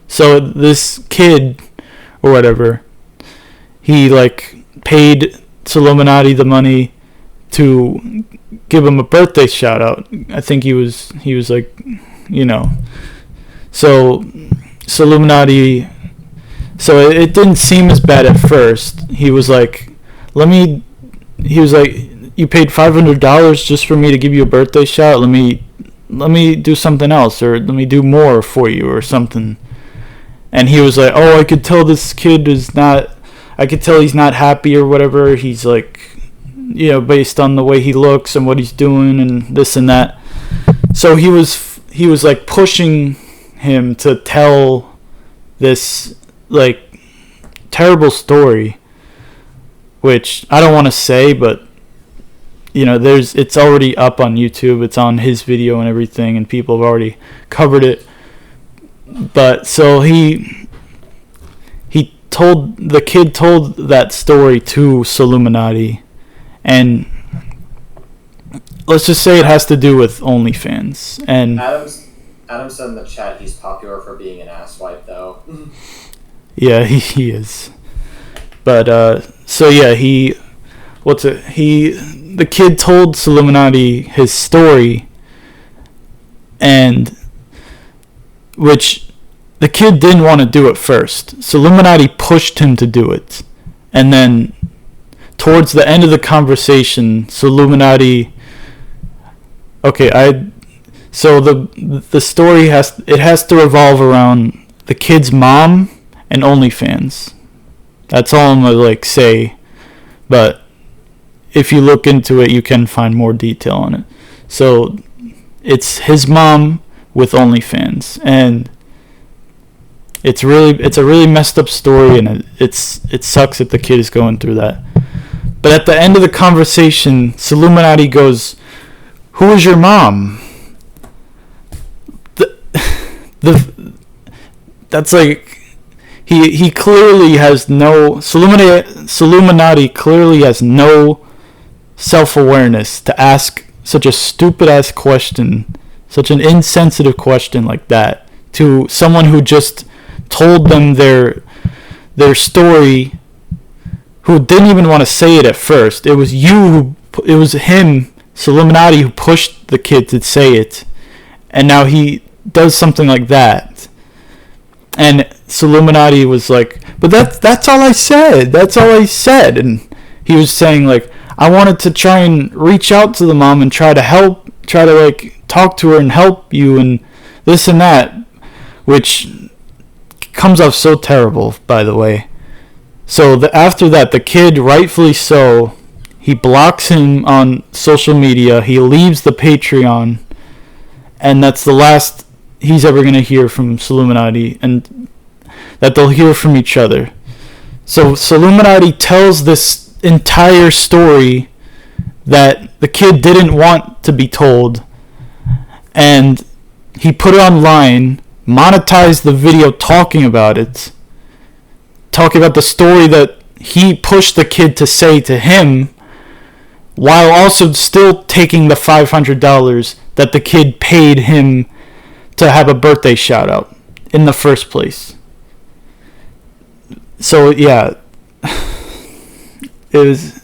so this kid or whatever, he like paid Soluminati the money to give him a birthday shout out. I think he was like, you know. So Soluminati, so it didn't seem as bad at first. He was like, you paid $500 just for me to give you a birthday shout. Let me do something else, or let me do more for you or something. And he was like, oh, I could tell this kid I could tell he's not happy or whatever. He's like, you know, based on the way he looks and what he's doing and this and that. So he was like pushing him to tell this like terrible story, which I don't want to say, but you know, it's already up on YouTube. It's on his video and everything, and people have already covered it. But so the kid told that story to Soluminati, and let's just say it has to do with OnlyFans. And Adam said in the chat he's popular for being an asswipe, though. Yeah, he is. But so yeah, the kid told Soluminati his story, and which the kid didn't want to do at first. Soluminati pushed him to do it, and then towards the end of the conversation, Soluminati. Okay, so the story has to revolve around the kid's mom and OnlyFans. That's all I'm gonna like say, but if you look into it, you can find more detail on it. So it's his mom with OnlyFans, and it's a really messed up story, and it sucks that the kid is going through that. But at the end of the conversation, Soluminati goes, "Who is your mom?" That's like he clearly has no Soluminati clearly has no self-awareness to ask such a stupid-ass question, such an insensitive question like that to someone who just told them their story, who didn't even want to say it at first. It was him, Soluminati, who pushed the kid to say it, and now he does something like that. And Soluminati was like, but that's all I said. That's all I said. And he was saying like, I wanted to try and reach out to the mom and try to like talk to her and help you and this and that, which comes off so terrible, by the way. So after that, the kid, rightfully so, he blocks him on social media. He leaves the Patreon, and that's the last he's ever going to hear from Soluminati, and that they'll hear from each other. So Soluminati tells this entire story that the kid didn't want to be told, and he put it online, monetized the video talking about it, talking about the story that he pushed the kid to say to him, while also still taking the $500 that the kid paid him to have a birthday shout out in the first place. So yeah, it's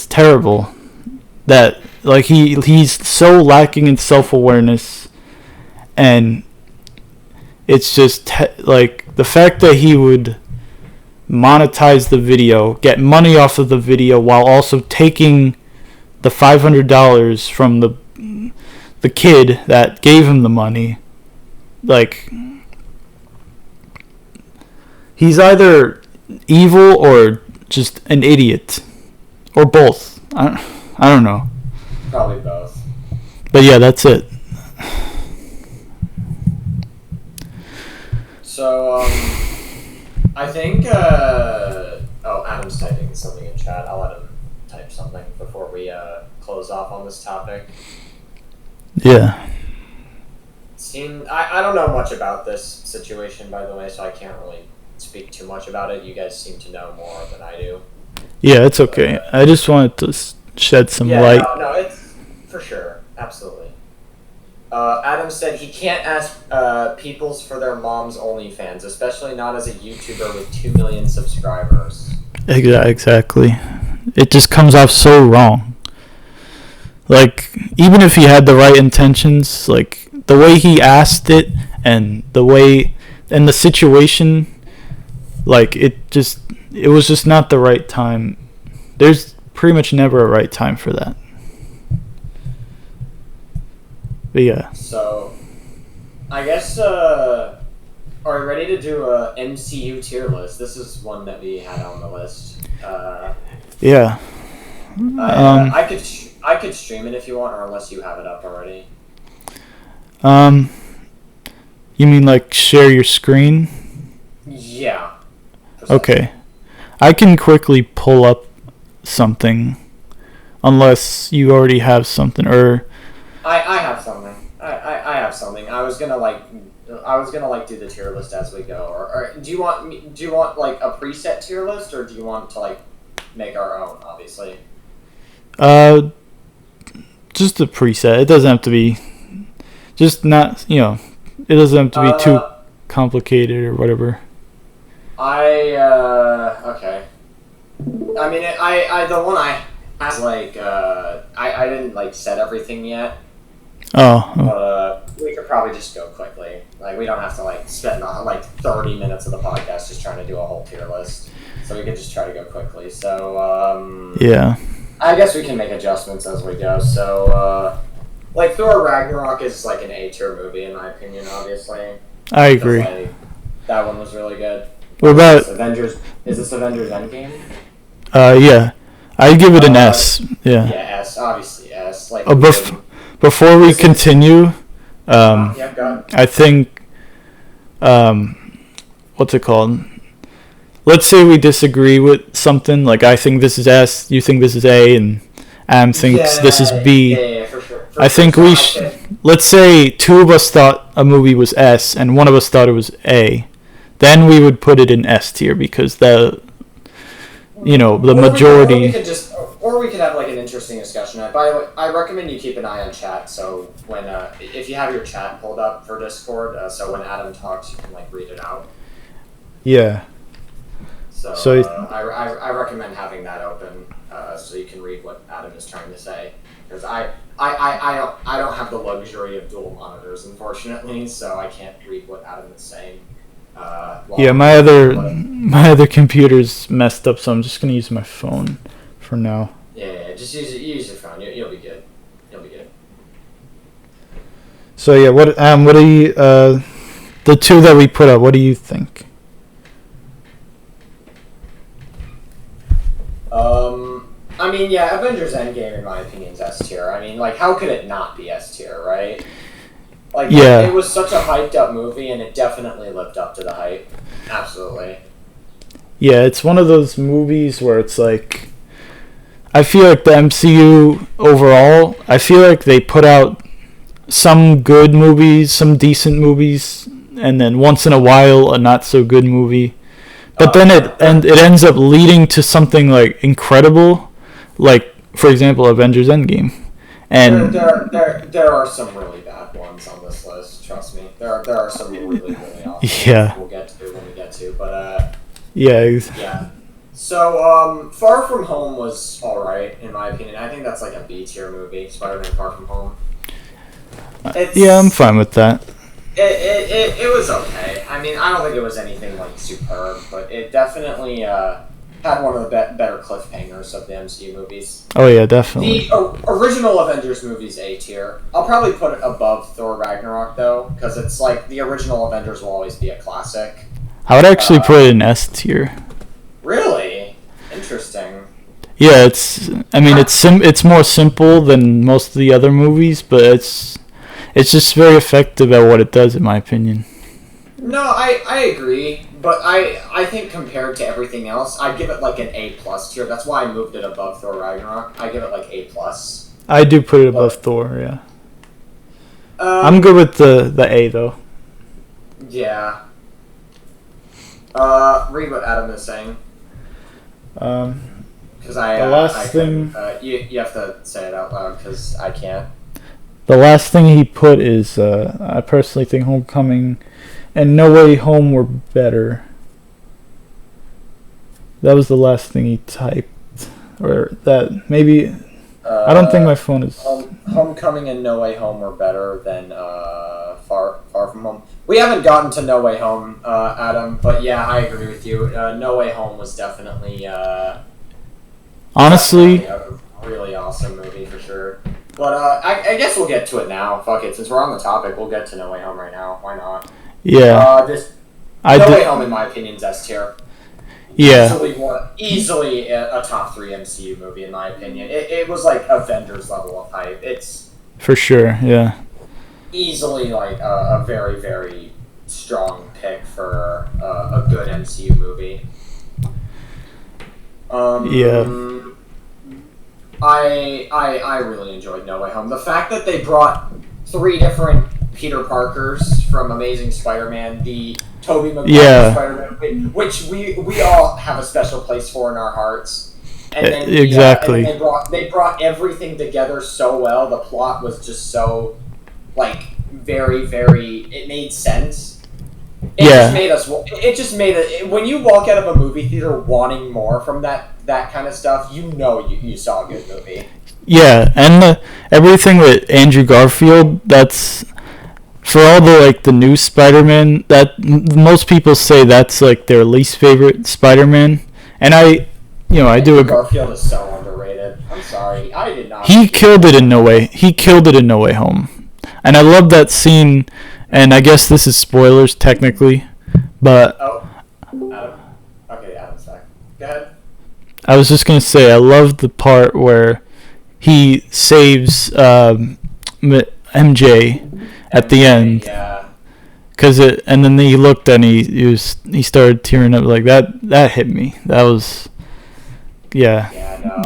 terrible that like he's so lacking in self-awareness, and it's just like the fact that he would monetize the video, get money off of the video, while also taking the $500 from the kid that gave him the money. Like, he's either evil or just an idiot, or both. I don't know. Probably both. But yeah, that's it. So, I think, Adam's typing something in chat. I'll let him type something before we, close off on this topic. Yeah. I don't know much about this situation, by the way, so I can't really speak too much about it. You guys seem to know more than I do. Yeah, it's okay. I just wanted to shed some light. No, it's for sure. Absolutely. Adam said he can't ask peoples for their mom's OnlyFans, especially not as a YouTuber with 2 million subscribers. Exactly. It just comes off so wrong. Like, even if he had the right intentions, like, the way he asked it and the situation, like, it was just not the right time. There's pretty much never a right time for that. But yeah. So, I guess, are we ready to do a MCU tier list? This is one that we had on the list. Yeah. I could stream it if you want, or unless you have it up already. You mean like share your screen? Yeah. Okay. I can quickly pull up something, unless you already have something, or... I have something. I have something. I was gonna do the tier list as we go. Or do you want like a preset tier list, or do you want to like make our own? Obviously. Just a preset. It doesn't have to be. Just not. It doesn't have to be too complicated or whatever. Okay. I mean, the one I has like I didn't like set everything yet. Oh. But we could probably just go quickly. Like, we don't have to like spend like 30 minutes of the podcast just trying to do a whole tier list. So we could just try to go quickly. So yeah. I guess we can make adjustments as we go. So like Thor Ragnarok is like an A tier movie in my opinion. Obviously. I agree. Like, that one was really good. What about Avengers? Is this Avengers Endgame? Yeah. I give it an S. Yeah. Yeah, S. Obviously S. Like. Before we continue, yeah, go ahead. I think, what's it called? Let's say we disagree with something. Like, I think this is S, you think this is A, and Adam thinks this is B. Yeah, for sure. I think we should. Let's say two of us thought a movie was S, and one of us thought it was A. Then we would put it in S tier because the majority. Or we could have like an interesting discussion. By the way, I recommend you keep an eye on chat. So when if you have your chat pulled up for Discord, so when Adam talks, you can like read it out. Yeah. So I recommend having that open so you can read what Adam is trying to say. Because I don't have the luxury of dual monitors, unfortunately, so I can't read what Adam is saying. My other computer's messed up, so I'm just gonna use my phone for now. Yeah, just use your phone. You'll be good. You'll be good. So yeah, what are you the two that we put up? What do you think? I mean, yeah, Avengers Endgame in my opinion is S tier. I mean, like, how could it not be S tier, right? Like, yeah. It was such a hyped up movie, and it definitely lived up to the hype. Absolutely. Yeah, it's one of those movies where it's like, I feel like the MCU overall, I feel like they put out some good movies, some decent movies, and then once in a while a not so good movie. But then it ends up leading to something like incredible, like for example Avengers Endgame. And there are some really bad ones on this list. Trust me, there are some really awesome. Yeah. We'll get to when we get to, but Yeah. Yeah. So, Far From Home was alright, in my opinion. I think that's like a B-tier movie, Spider-Man Far From Home. Yeah, I'm fine with that. It was okay. I mean, I don't think it was anything like superb, but it definitely had one of the better cliffhangers of the MCU movies. Oh yeah, definitely. The original Avengers movie's A tier. I'll probably put it above Thor Ragnarok though, because it's like the original Avengers will always be a classic. I would actually put it in S tier. Really? Interesting. Yeah, it's more simple than most of the other movies, but it's just very effective at what it does, in my opinion. No, I agree, but I think compared to everything else, I'd give it like an A+ tier. That's why I moved it above Thor Ragnarok. I give it like A+. I do put it above Thor, yeah. I'm good with the A, though. Yeah. Read what Adam is saying. Because the last thing... you have to say it out loud, because I can't. The last thing he put is, I personally think Homecoming and No Way Home were better. That was the last thing he typed. Or that, maybe... I don't think my phone is... Homecoming and No Way Home were better than Far From Home. We haven't gotten to No Way Home, Adam, but yeah, I agree with you. No Way Home was definitely... honestly... a really awesome movie, for sure. But I guess we'll get to it now. Fuck it. Since we're on the topic, we'll get to No Way Home right now. Why not? Yeah. No Way Home, in my opinion, is S tier. Yeah. Easily a top 3 MCU movie, in my opinion. It was like Avengers level of hype. It's... For sure, yeah. Easily like a very, very strong pick for a good MCU movie. Yeah. I really enjoyed No Way Home. The fact that they brought 3 different Peter Parkers from Amazing Spider-Man, the Tobey Maguire Spider-Man, which we all have a special place for in our hearts. And then exactly. And they brought everything together so well. The plot was just so like very, very. It made sense. It just made it. When you walk out of a movie theater wanting more from that kind of stuff, you know you saw a good movie. Yeah, and everything with Andrew Garfield, that's for all the new Spider-Man, that most people say that's like their least favorite Spider-Man, and I do agree. Garfield is so underrated. I'm sorry, I did not. He killed it in No Way Home, and I love that scene. And I guess this is spoilers technically, but Adam's back. Go ahead. I was just gonna say I love the part where he saves MJ at the end. Yeah. And then he looked and he started tearing up like that. That hit me. That was, yeah.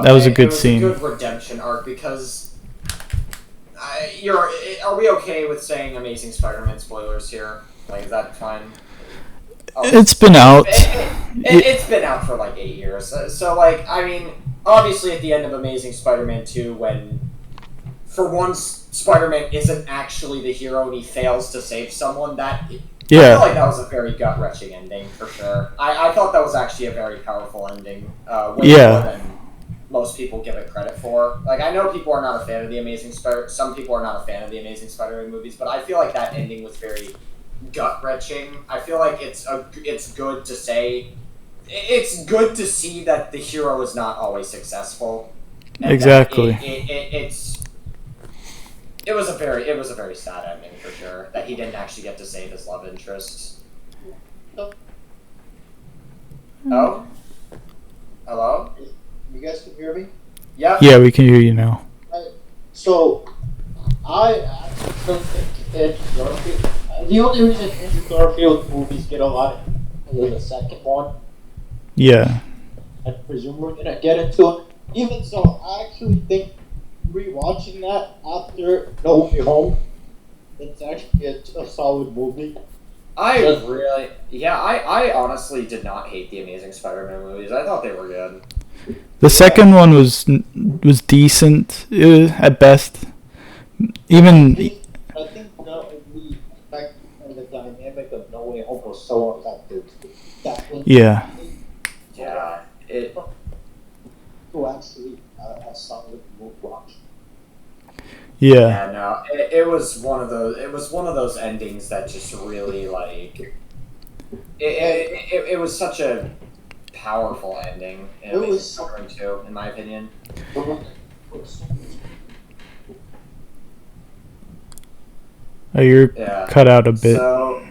That was a good scene. It was a good redemption arc because. Are we okay with saying Amazing Spider-Man spoilers here? Like, is that fine? It's been out. It's been out for like 8 years. So, like, I mean, obviously at the end of Amazing Spider-Man 2, when for once Spider-Man isn't actually the hero and he fails to save someone, I feel like that was a very gut-wrenching ending, for sure. I thought that was actually a very powerful ending. More than most people give it credit for. Like, I know people are not a fan of the Amazing some people are not a fan of the Amazing Spider-Man movies, but I feel like that ending was very gut-wrenching. I feel like it's good to say, it's good to see that the hero is not always successful. Exactly. It was a very sad ending, for sure, that he didn't actually get to save his love interest. Oh? Hello? You guys can hear me? Yeah. Yeah, we can hear you now. So, I don't think Andrew Garfield. The only reason Andrew Garfield movies get a lot is the second one. Yeah. I presume we're gonna get into it. Even so, I actually think rewatching that after No Way Home, it's actually a solid movie. I honestly did not hate the Amazing Spider-Man movies. I thought they were good. The second one was decent at best. Even I think the effect and the dynamic of No Way Home was so effective. Yeah. Yeah. Yeah. Yeah, no, it was one of those. It was one of those endings that just really like. It was such a powerful ending. In Amazing Spider-Man 2, in my opinion. Oh, you're cut out a bit. So,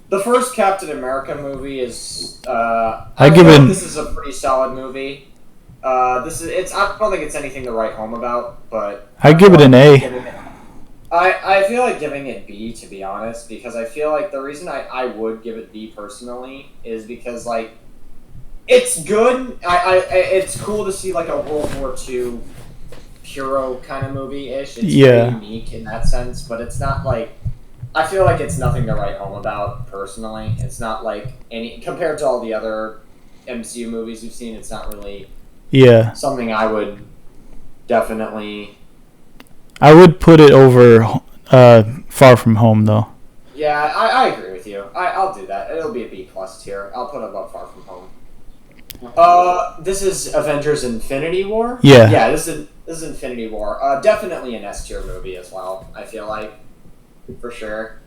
the first Captain America movie is. This is a pretty solid movie. I don't think it's anything to write home about, but I give it an A. I feel like giving it B, to be honest, because I feel like the reason I would give it B personally is because like it's good. It's cool to see like a World War II hero kind of movie-ish. It's very unique in that sense, but it's not like I feel like it's nothing to write home about personally. It's not like any compared to all the other MCU movies we've seen. It's not really something I would definitely. I would put it over Far From Home, though. Yeah, I agree with you. I'll do that. It'll be a B+ tier. I'll put it above Far From Home. This is Avengers: Infinity War. Yeah. This is Infinity War. Definitely an S tier movie as well. I feel like, for sure.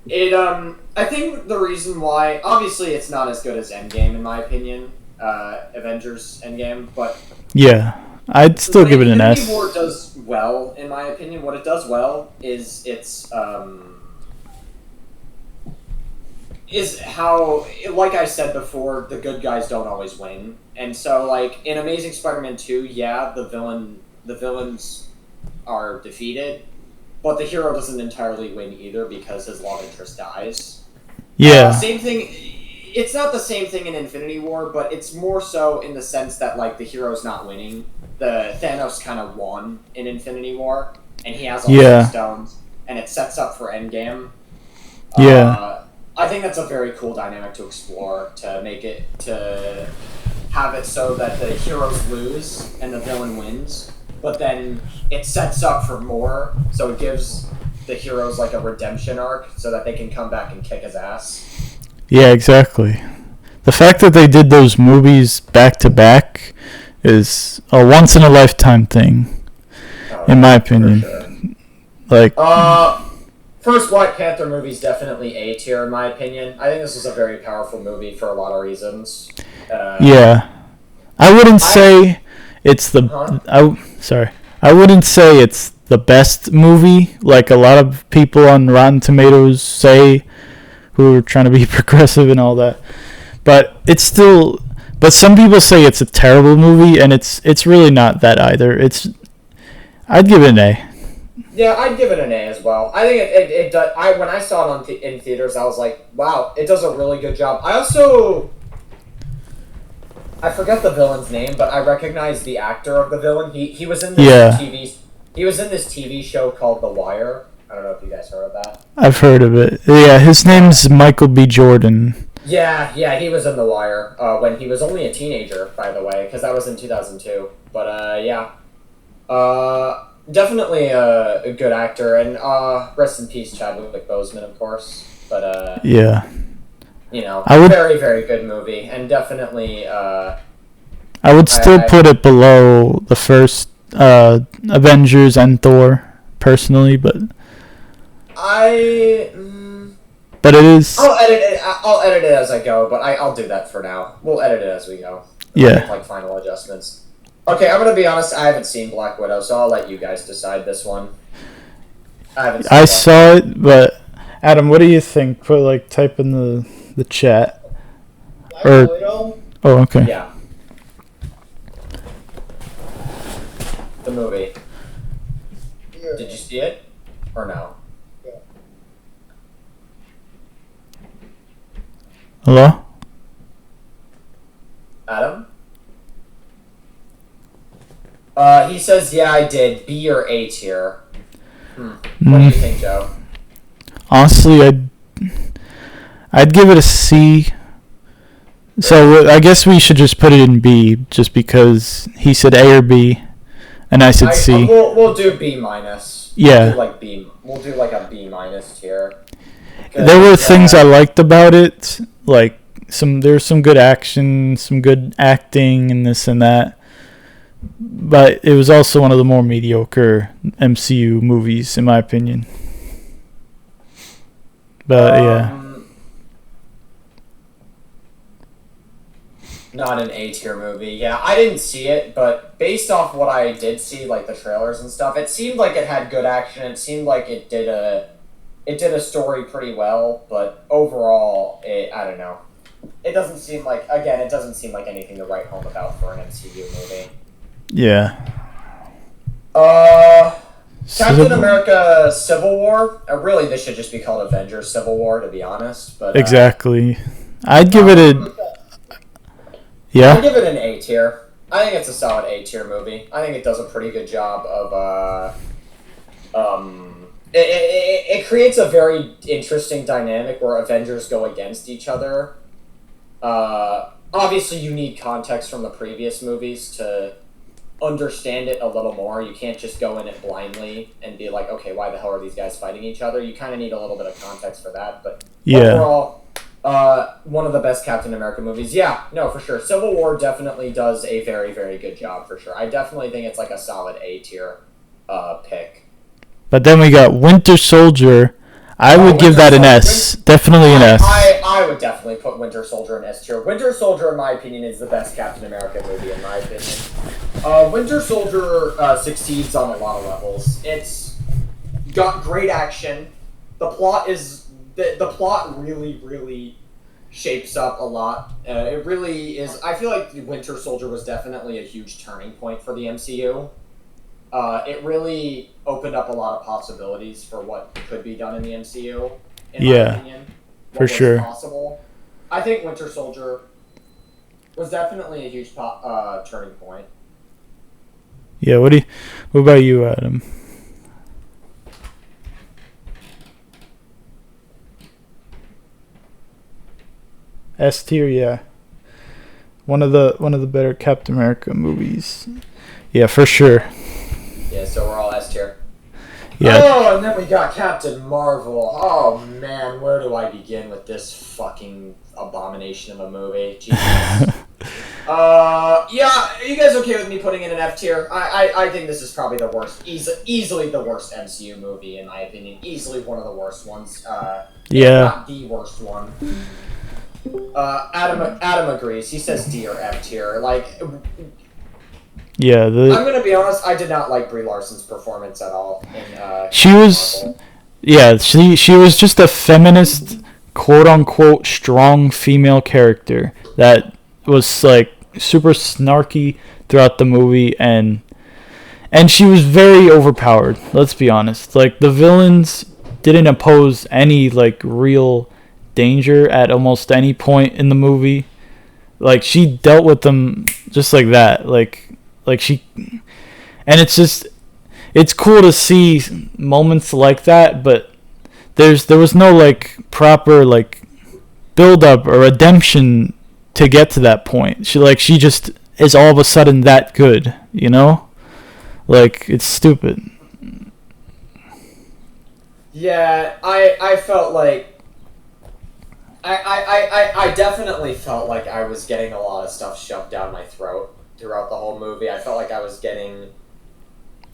I think the reason why, obviously, it's not as good as Endgame in my opinion. Avengers Endgame, but yeah. I'd still give it an S. Infinity War does well, in my opinion. What it does well is is how, like I said before, the good guys don't always win. And so, like, in Amazing Spider-Man 2, the villains are defeated, but the hero doesn't entirely win either because his love interest dies. Yeah. Same thing. It's not the same thing in Infinity War, but it's more so in the sense that, like, the hero's not winning. The Thanos kind of won in Infinity War, and he has all the stones, and it sets up for Endgame. I think that's a very cool dynamic to explore, to have it so that the heroes lose and the villain wins, but then it sets up for more, so it gives the heroes like a redemption arc so that they can come back and kick his ass. Yeah, exactly. The fact that they did those movies back to back is a once in a lifetime thing, in my opinion. Sure. Like, first Black Panther movie is definitely A tier in my opinion. I think this was a very powerful movie for a lot of reasons. I wouldn't say it's the. I wouldn't say it's the best movie, like a lot of people on Rotten Tomatoes say, who are trying to be progressive and all that. But it's still. But some people say it's a terrible movie, and it's really not that either. I'd give it an A. Yeah, I'd give it an A as well. I think it does. When I saw it in theaters, I was like, wow, it does a really good job. I forget the villain's name, but I recognize the actor of the villain. He was in this He was in this TV show called The Wire. I don't know if you guys heard of that. I've heard of it. Yeah, his name's Michael B. Jordan. Yeah, he was in The Wire when he was only a teenager, by the way, because that was in 2002. But, definitely a good actor, and rest in peace, Chadwick Boseman, of course. But, very, very good movie, and definitely... I would still put it below the first Avengers and Thor, personally, but... But it is... I'll edit it as I go, but I'll do that for now. We'll edit it as we go. Yeah. Make, final adjustments. Okay, I'm gonna be honest, I haven't seen Black Widow, so I'll let you guys decide this one. I saw it, but... Adam, what do you think? Type in the chat. Black Widow? Oh, okay. Yeah. The movie. Yeah. Did you see it? Or no? Yeah. Hello? Adam? He says, yeah, I did. B or A tier. What do you think, Joe? Honestly, I'd give it a C. So I guess we should just put it in B, just because he said A or B, and I said C. We'll do B minus. Yeah. We'll do like a B minus tier. There were things I liked about it, like there's some good action, some good acting, and this and that. but it was also one of the more mediocre MCU movies, in my opinion. But yeah. Not an A-tier movie. Yeah, I didn't see it, but based off what I did see, like the trailers and stuff, it seemed like it had good action. It seemed like it did a story pretty well, but overall, I don't know. It doesn't seem like anything to write home about for an MCU movie. Yeah. Captain America Civil War. Really, this should just be called Avengers Civil War, to be honest. But exactly. I'd give it a... Yeah? I'd give it an A tier. I think it's a solid A tier movie. I think it does a pretty good job of, it creates a very interesting dynamic where Avengers go against each other. Obviously, you need context from the previous movies to understand it a little more. You can't just go in it blindly and be like, okay, why the hell are these guys fighting each other? You kind of need a little bit of context for that. But overall, one of the best Captain America movies. Yeah, no, for sure. Civil War definitely does a very, very good job, for sure. I definitely think it's like a solid A tier pick. But then we got Winter Soldier. I would give that an S. Definitely an S. I would definitely put Winter Soldier in S tier. Winter Soldier, in my opinion, is the best Captain America movie, in my opinion. Winter Soldier succeeds on a lot of levels. It's got great action. The plot really, really shapes up a lot. It really is. I feel like Winter Soldier was definitely a huge turning point for the MCU. It really opened up a lot of possibilities for what could be done in the MCU, in my opinion. For sure. Possible. I think Winter Soldier was definitely a huge turning point. Yeah, what about you, Adam? S tier, yeah. One of the better Captain America movies. Yeah, for sure. Yeah, so we're all S tier. Yeah. Oh, and then we got Captain Marvel. Oh man, where do I begin with this fucking abomination of a movie? Jesus. Yeah, are you guys okay with me putting in an F tier? I think this is probably the worst, easily the worst MCU movie in my opinion. Easily one of the worst ones. Yeah. Not the worst one. Adam agrees. He says D or F tier. Like, yeah, I'm gonna be honest. I did not like Brie Larson's performance at all. She was just a feminist, quote unquote, strong female character that was like super snarky throughout the movie, and she was very overpowered. Let's be honest. Like, the villains didn't pose any like real danger at almost any point in the movie. Like, she dealt with them just like that. Like she, and it's cool to see moments like that, but there was no like proper like build up or redemption to get to that point. She just is all of a sudden that good, you know? Like, it's stupid. Yeah, I felt like I definitely felt like I was getting a lot of stuff shoved down my throat throughout the whole movie. I felt like I was getting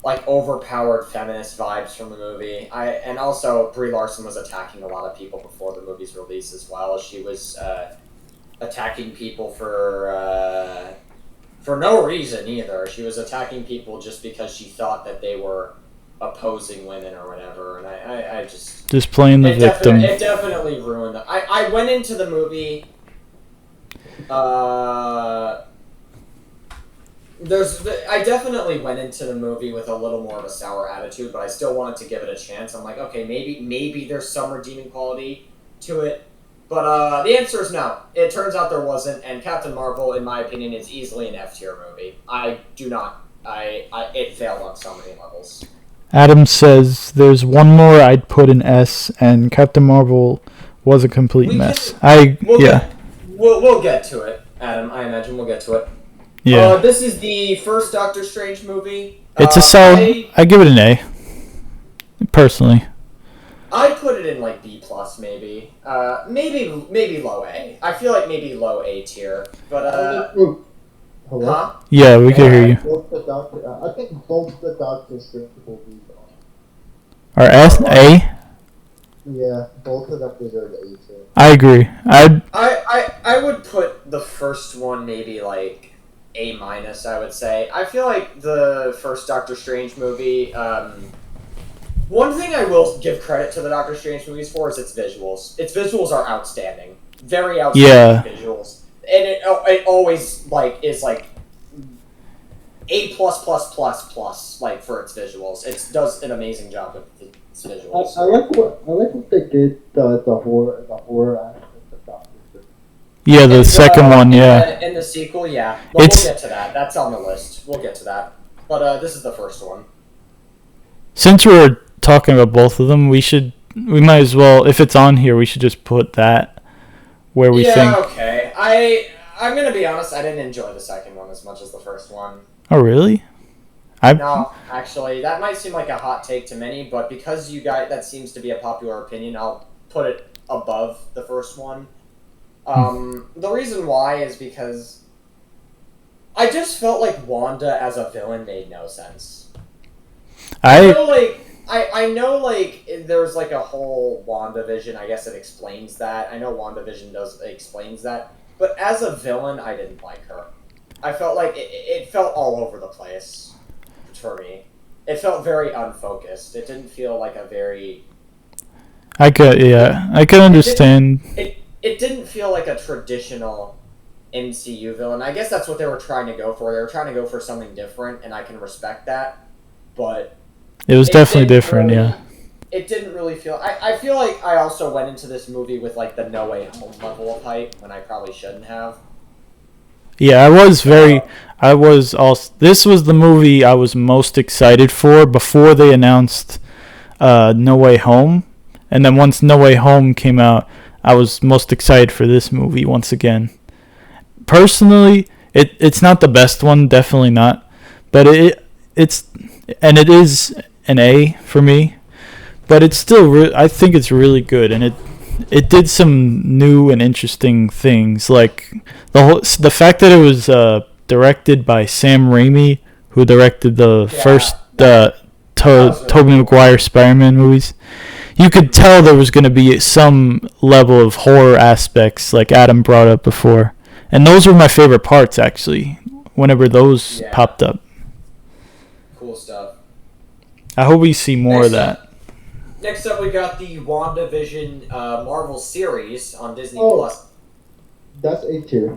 like overpowered feminist vibes from the movie. And also Brie Larson was attacking a lot of people before the movie's release as well. She was attacking people for no reason either. She was attacking people just because she thought that they were opposing women or whatever, and I just playing the victim. It definitely ruined it. I went into the movie. I definitely went into the movie with a little more of a sour attitude, but I still wanted to give it a chance. I'm like, okay, maybe there's some redeeming quality to it, but the answer is no. It turns out there wasn't, and Captain Marvel, in my opinion, is easily an F tier movie. It failed on so many levels. Adam says there's one more I'd put in S, and Captain Marvel was a complete mess. We'll get to it, Adam. I imagine we'll get to it. Yeah. This is the first Doctor Strange movie. It's a solid. I give it an A. Personally. I'd put it in like B plus maybe. Maybe low A. I feel like maybe low A tier. But Hello? Huh? Yeah, we can hear you. I think both the Doctor Strange movies Are A? Yeah, both of them deserve A tier. I agree. I would put the first one maybe like A minus. I would say. I feel like the first Doctor Strange movie. One thing I will give credit to the Doctor Strange movies for is its visuals. Its visuals are outstanding, very outstanding visuals, and it always like is like A plus plus plus plus like for its visuals. It does an amazing job with its visuals. I like what they did the horror aspect of Doctor Strange. Yeah, the second one, yeah. In the sequel, yeah. But we'll get to that. That's on the list. We'll get to that. But this is the first one. Since we're talking about both of them, we might as well, if it's on here, we should just put that where we think. Yeah, okay. I'm gonna be honest, I didn't enjoy the second one as much as the first one. Oh, really? No, actually, that might seem like a hot take to many, but because you guys, that seems to be a popular opinion, I'll put it above the first one. The reason why is because I just felt like Wanda as a villain made no sense. I know, like, there's, like, a whole WandaVision, I guess it explains that. I know WandaVision explains that. But as a villain, I didn't like her. I felt like it felt all over the place for me. It felt very unfocused. It didn't feel like a very... I could understand. It didn't feel like a traditional MCU villain. I guess that's what they were trying to go for. They were trying to go for something different, and I can respect that. But... It was definitely different, yeah. It didn't really feel... I feel like I also went into this movie with, like, the No Way Home level of hype, when I probably shouldn't have. Yeah, this was the movie I was most excited for before they announced No Way Home. And then once No Way Home came out, I was most excited for this movie once again. Personally, it's not the best one, definitely not. But it is an A for me. But it's still, I think it's really good, and it did some new and interesting things, like the fact that it was directed by Sam Raimi, who directed the first Tobey Maguire Spider-Man movies. You could tell there was going to be some level of horror aspects, like Adam brought up before, and those were my favorite parts actually. Whenever those popped up, cool stuff. I hope we see more of that. Next up, we got the WandaVision Marvel series on Disney Plus. That's A tier.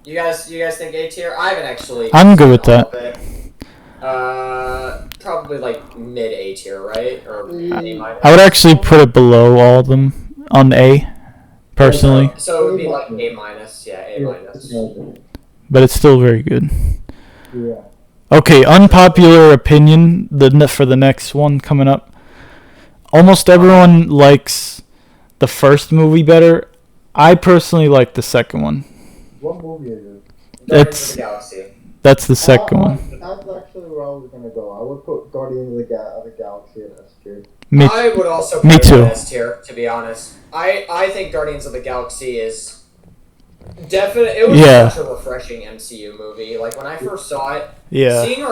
You guys think A tier? I haven't actually. I'm good with that. Probably like mid A tier, right? Or A minus. I would actually put it below all of them on A, personally. So it would be like A minus, A minus. But it's still very good. Yeah. Okay, unpopular opinion for the next one coming up. Almost everyone likes the first movie better. I personally like the second one. What movie is it? Guardians of the Galaxy. That's the second one. That's actually where I was gonna go. I would put Guardians of the Galaxy in S tier. I would also put it in S tier, to be honest. I think Guardians of the Galaxy is definitely. It was such a refreshing MCU movie. Like when I first saw it, seeing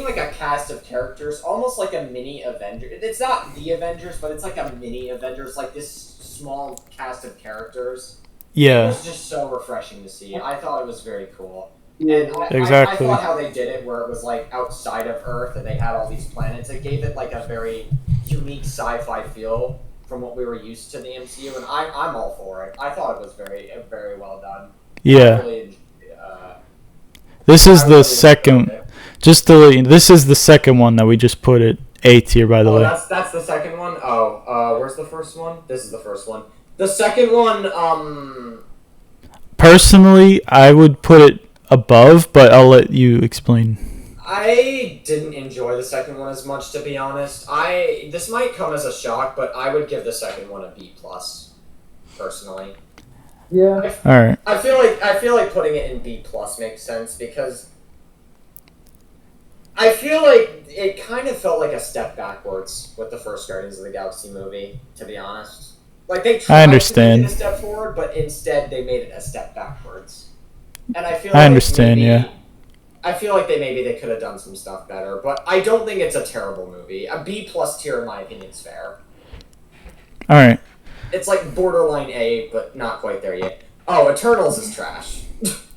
like a cast of characters, almost like a mini Avengers. It's not the Avengers, but it's like a mini Avengers. Like this small cast of characters. Yeah. It was just so refreshing to see. I thought it was very cool. Yeah, and exactly. I thought how they did it, where it was like outside of Earth, and they had all these planets. It gave it like a very unique sci-fi feel from what we were used to in the MCU, and I'm all for it. I thought it was very, very well done. Yeah. This is the second. This is the second one that we just put it A tier, by the way. That's the second one. Where's the first one? This is the first one. The second one. Personally, I would put it above, but I'll let you explain. I didn't enjoy the second one as much, to be honest. This might come as a shock, but I would give the second one a B plus, personally. Yeah. All right. I feel like putting it in B plus makes sense because I feel like it kind of felt like a step backwards with the first Guardians of the Galaxy movie, to be honest. Like they tried to make it a step forward, but instead they made it a step backwards. And I feel like understand, I feel like they could have done some stuff better, but I don't think it's a terrible movie. A B+ tier, in my opinion, is fair. All right. It's like borderline A, but not quite there yet. Oh, Eternals is trash.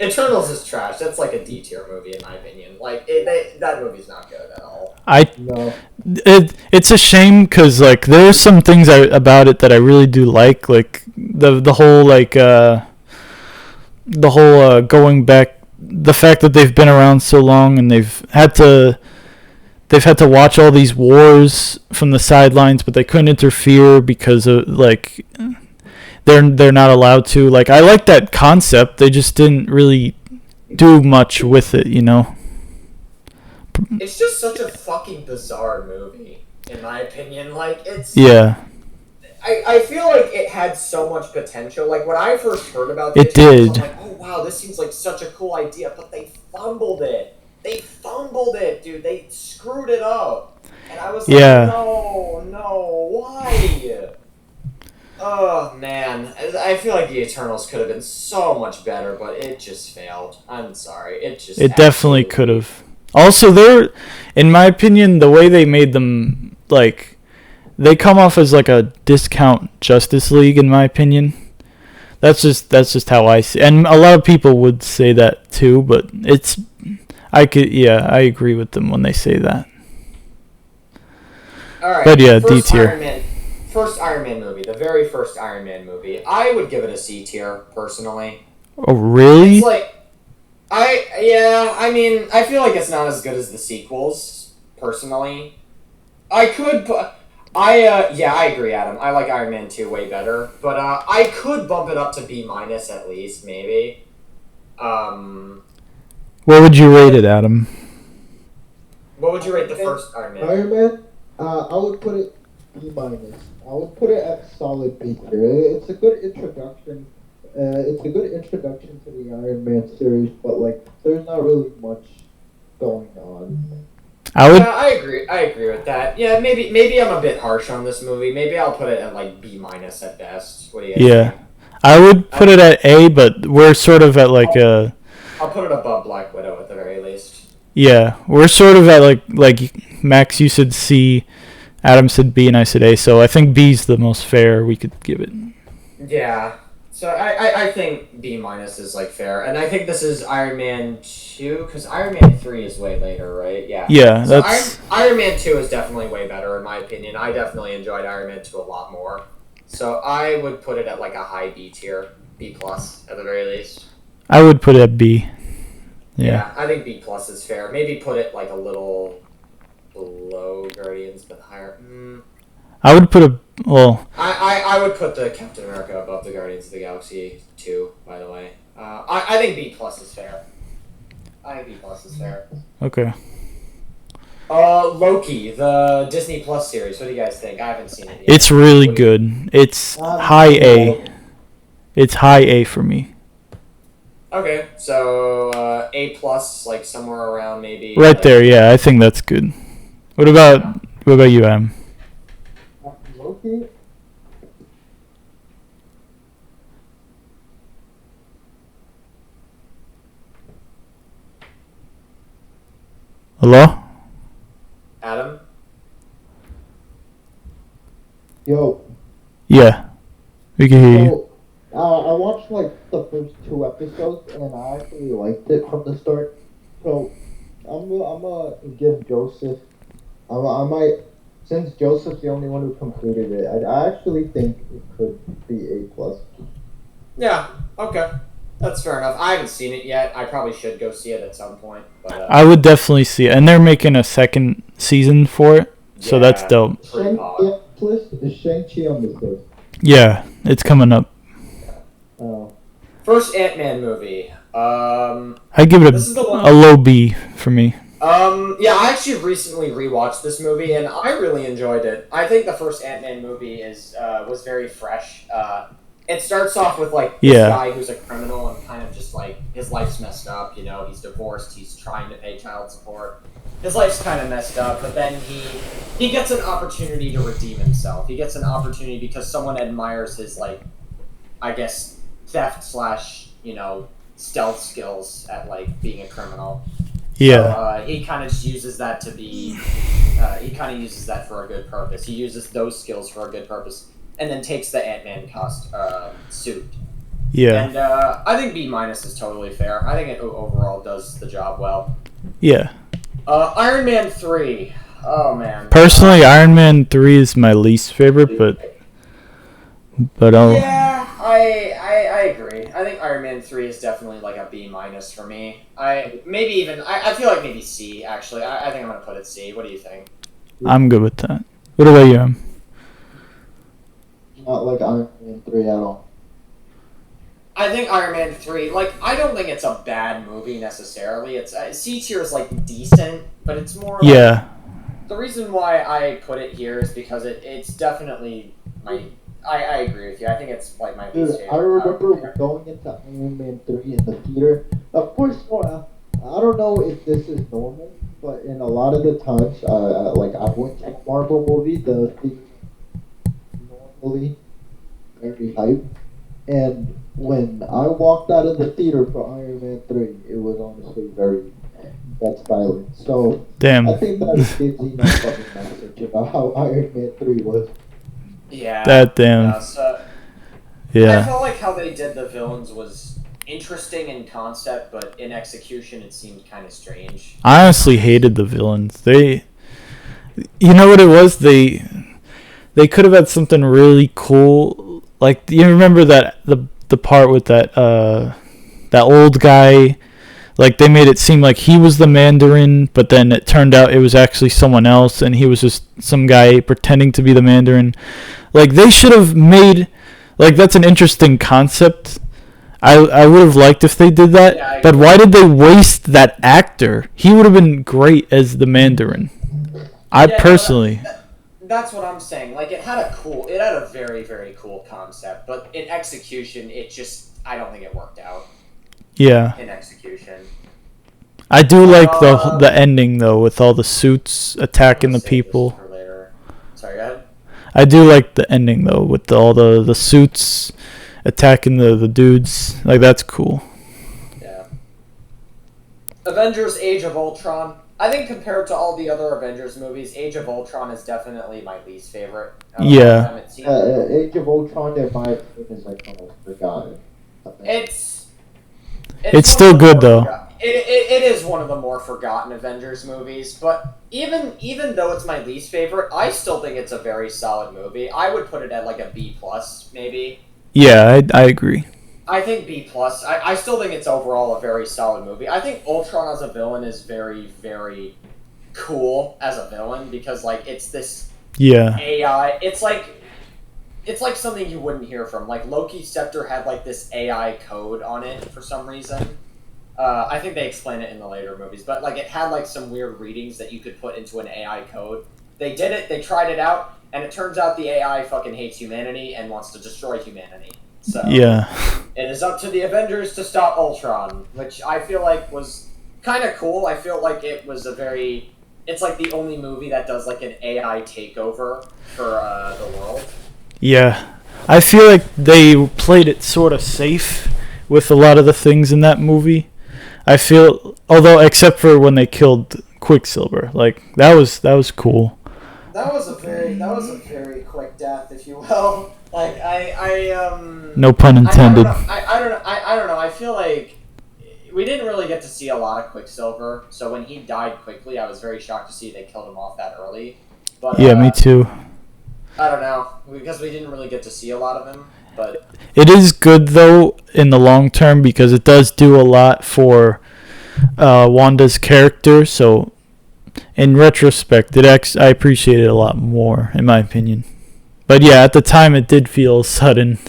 Eternals is trash. That's like a D tier movie, in my opinion. Like that movie's not good at all. It's a shame because like there's some things about it that I really do like the whole going back, the fact that they've been around so long and they've had to watch all these wars from the sidelines, but they couldn't interfere because of like they're not allowed to. Like I like that concept. They just didn't really do much with it, you know. It's just such a fucking bizarre movie, in my opinion. Like it's I feel like it had so much potential. Like when I first heard about this, I'm like, oh wow, this seems like such a cool idea, but they fumbled it. Dude. They screwed it up. And I was like, no, why? Oh man, I feel like the Eternals could have been so much better, but it just failed. I'm sorry, it definitely could have. Also, in my opinion, the way they made them, like, they come off as like a discount Justice League, in my opinion. That's just how I see it. And a lot of people would say that too, but I agree with them when they say that. All right. But yeah, D tier. First Iron Man movie, the very first Iron Man movie. I would give it a C tier, personally. Oh, really? It's like, I mean, I feel like it's not as good as the sequels, personally. I agree, Adam. I like Iron Man 2 way better, but I could bump it up to B- at least, maybe. What would you rate it, Adam? What would you rate the first Iron Man? Iron Man, I would put it B-. I would put it at solid B tier. It's a good introduction. It's a good introduction to the Iron Man series, but like, there's not really much going on. I agree with that. Yeah, maybe I'm a bit harsh on this movie. Maybe I'll put it at like B- at best. What do you guys think? I would put it at A, but we're sort of at like I'll put it above Black Widow at the very least. Yeah, we're sort of at like Max, you said C, Adam said B, and I said A. So I think B's the most fair we could give it. Yeah. So I think B- is like fair, and I think this is Iron Man 2 because Iron Man 3 is way later, right? Yeah. Yeah, so that's Iron Man 2 is definitely way better in my opinion. I definitely enjoyed Iron Man 2 a lot more, so I would put it at like a high B tier, B+ at the very least. I would put it at B. Yeah, I think B+ is fair. Maybe put it like a little below Guardians, but higher. I would put I would put the Captain America above the Guardians of the Galaxy 2, by the way. I think B+ is fair. I think B+ is fair. Okay. Loki, the Disney Plus series. What do you guys think? I haven't seen it yet. It's really good. It's high A. It's high A for me. Okay, so A+, like somewhere around maybe. Right there, yeah. I think that's good. What about you, Adam? Loki. Hello? Adam? Yo. Yeah. We can hear you. I watched like the first 2 episodes and I actually liked it from the start. So I'm gonna give Joseph. I might, since Joseph's the only one who completed it. I actually think it could be A+. Yeah. Okay. That's fair enough. I haven't seen it yet. I probably should go see it at some point. But, I would definitely see it, and they're making a second season for it, so that's dope. Is Shang-Chi on this list? Yeah, it's coming up. First Ant-Man movie. I give it a low B for me. Yeah, I actually recently rewatched this movie and I really enjoyed it. I think the first Ant-Man movie was very fresh. It starts off with like this guy who's a criminal and kind of just like his life's messed up. You know, he's divorced. He's trying to pay child support. His life's kind of messed up, but then he gets an opportunity to redeem himself. He gets an opportunity because someone admires his like, I guess, theft / stealth skills at like being a criminal. Yeah. So he kind of just uses that to be. He kind of uses that for a good purpose. He uses those skills for a good purpose, and then takes the Ant-Man suit. Yeah. And I think B- is totally fair. I think it overall does the job well. Yeah. Iron Man 3. Oh man. Personally, Iron Man 3 is my least favorite, but I'll... Yeah, I agree. I think Iron Man 3 is definitely like a B- for me. I feel like maybe C actually. I think I'm gonna put it C. What do you think? I'm good with that. What about you? Not like Iron Man 3 at all. I think Iron Man 3, like, I don't think it's a bad movie necessarily. It's C tier is like decent, but it's more like, Yeah. the reason why I put it here is because it's definitely my. I agree with you. I think it's like my least favorite. I remember going into Iron Man 3 in the theater. Of course, I don't know if this is normal, but in a lot of the times, like I went to a Marvel movie, the theater normally very hype, and when I walked out of the theater for Iron Man 3, it was honestly very silent. So Damn. I think that gives enough of a message about how Iron Man 3 was. Yeah. That damn. I felt like how they did the villains was interesting in concept, but in execution it seemed kind of strange. I honestly hated the villains. You know what it was? They could have had something really cool. Like, you remember that the part with that old guy. Like, they made it seem like he was the Mandarin, but then it turned out it was actually someone else, and he was just some guy pretending to be the Mandarin. Like, they should have made... Like, that's an interesting concept. I would have liked if they did that, Yeah, but why did they waste that actor? He would have been great as the Mandarin. Personally... That's what I'm saying. Like, it had a very, very cool concept, but in execution, I don't think it worked out. Yeah. In execution. I do like the ending, though, with all the suits attacking the people. Sorry, go ahead. I do like the ending, though, with all the suits attacking the dudes. Like, that's cool. Yeah. Avengers Age of Ultron. I think compared to all the other Avengers movies, Age of Ultron is definitely my least favorite. Yeah. Age of Ultron, in my opinion, is like almost forgotten. It's still good, though. It is one of the more forgotten Avengers movies, but even though it's my least favorite, I still think it's a very solid movie. I would put it at like a B+, maybe. Yeah, I agree. I think B+. I still think it's overall a very solid movie. I think Ultron as a villain is very, very cool as a villain because, like, it's this AI. It's like something you wouldn't hear from. Like, Loki's scepter had, like, this AI code on it for some reason. I think they explain it in the later movies, but, like, it had, like, some weird readings that you could put into an AI code. They did it, they tried it out, and it turns out the AI fucking hates humanity and wants to destroy humanity. So, it is up to the Avengers to stop Ultron, which I feel like was kind of cool. I feel like it was it's like the only movie that does, like, an AI takeover for the world. Yeah, I feel like they played it sort of safe with a lot of the things in that movie. I feel, although except for when they killed Quicksilver, like that was cool. That was a very quick death, if you will. Like no pun intended. I don't know. I feel like we didn't really get to see a lot of Quicksilver, so when he died quickly, I was very shocked to see they killed him off that early. But yeah, me too. I don't know, because we didn't really get to see a lot of him, but... It is good, though, in the long term, because it does do a lot for Wanda's character, so in retrospect, I appreciate it a lot more, in my opinion. But yeah, at the time, it did feel sudden,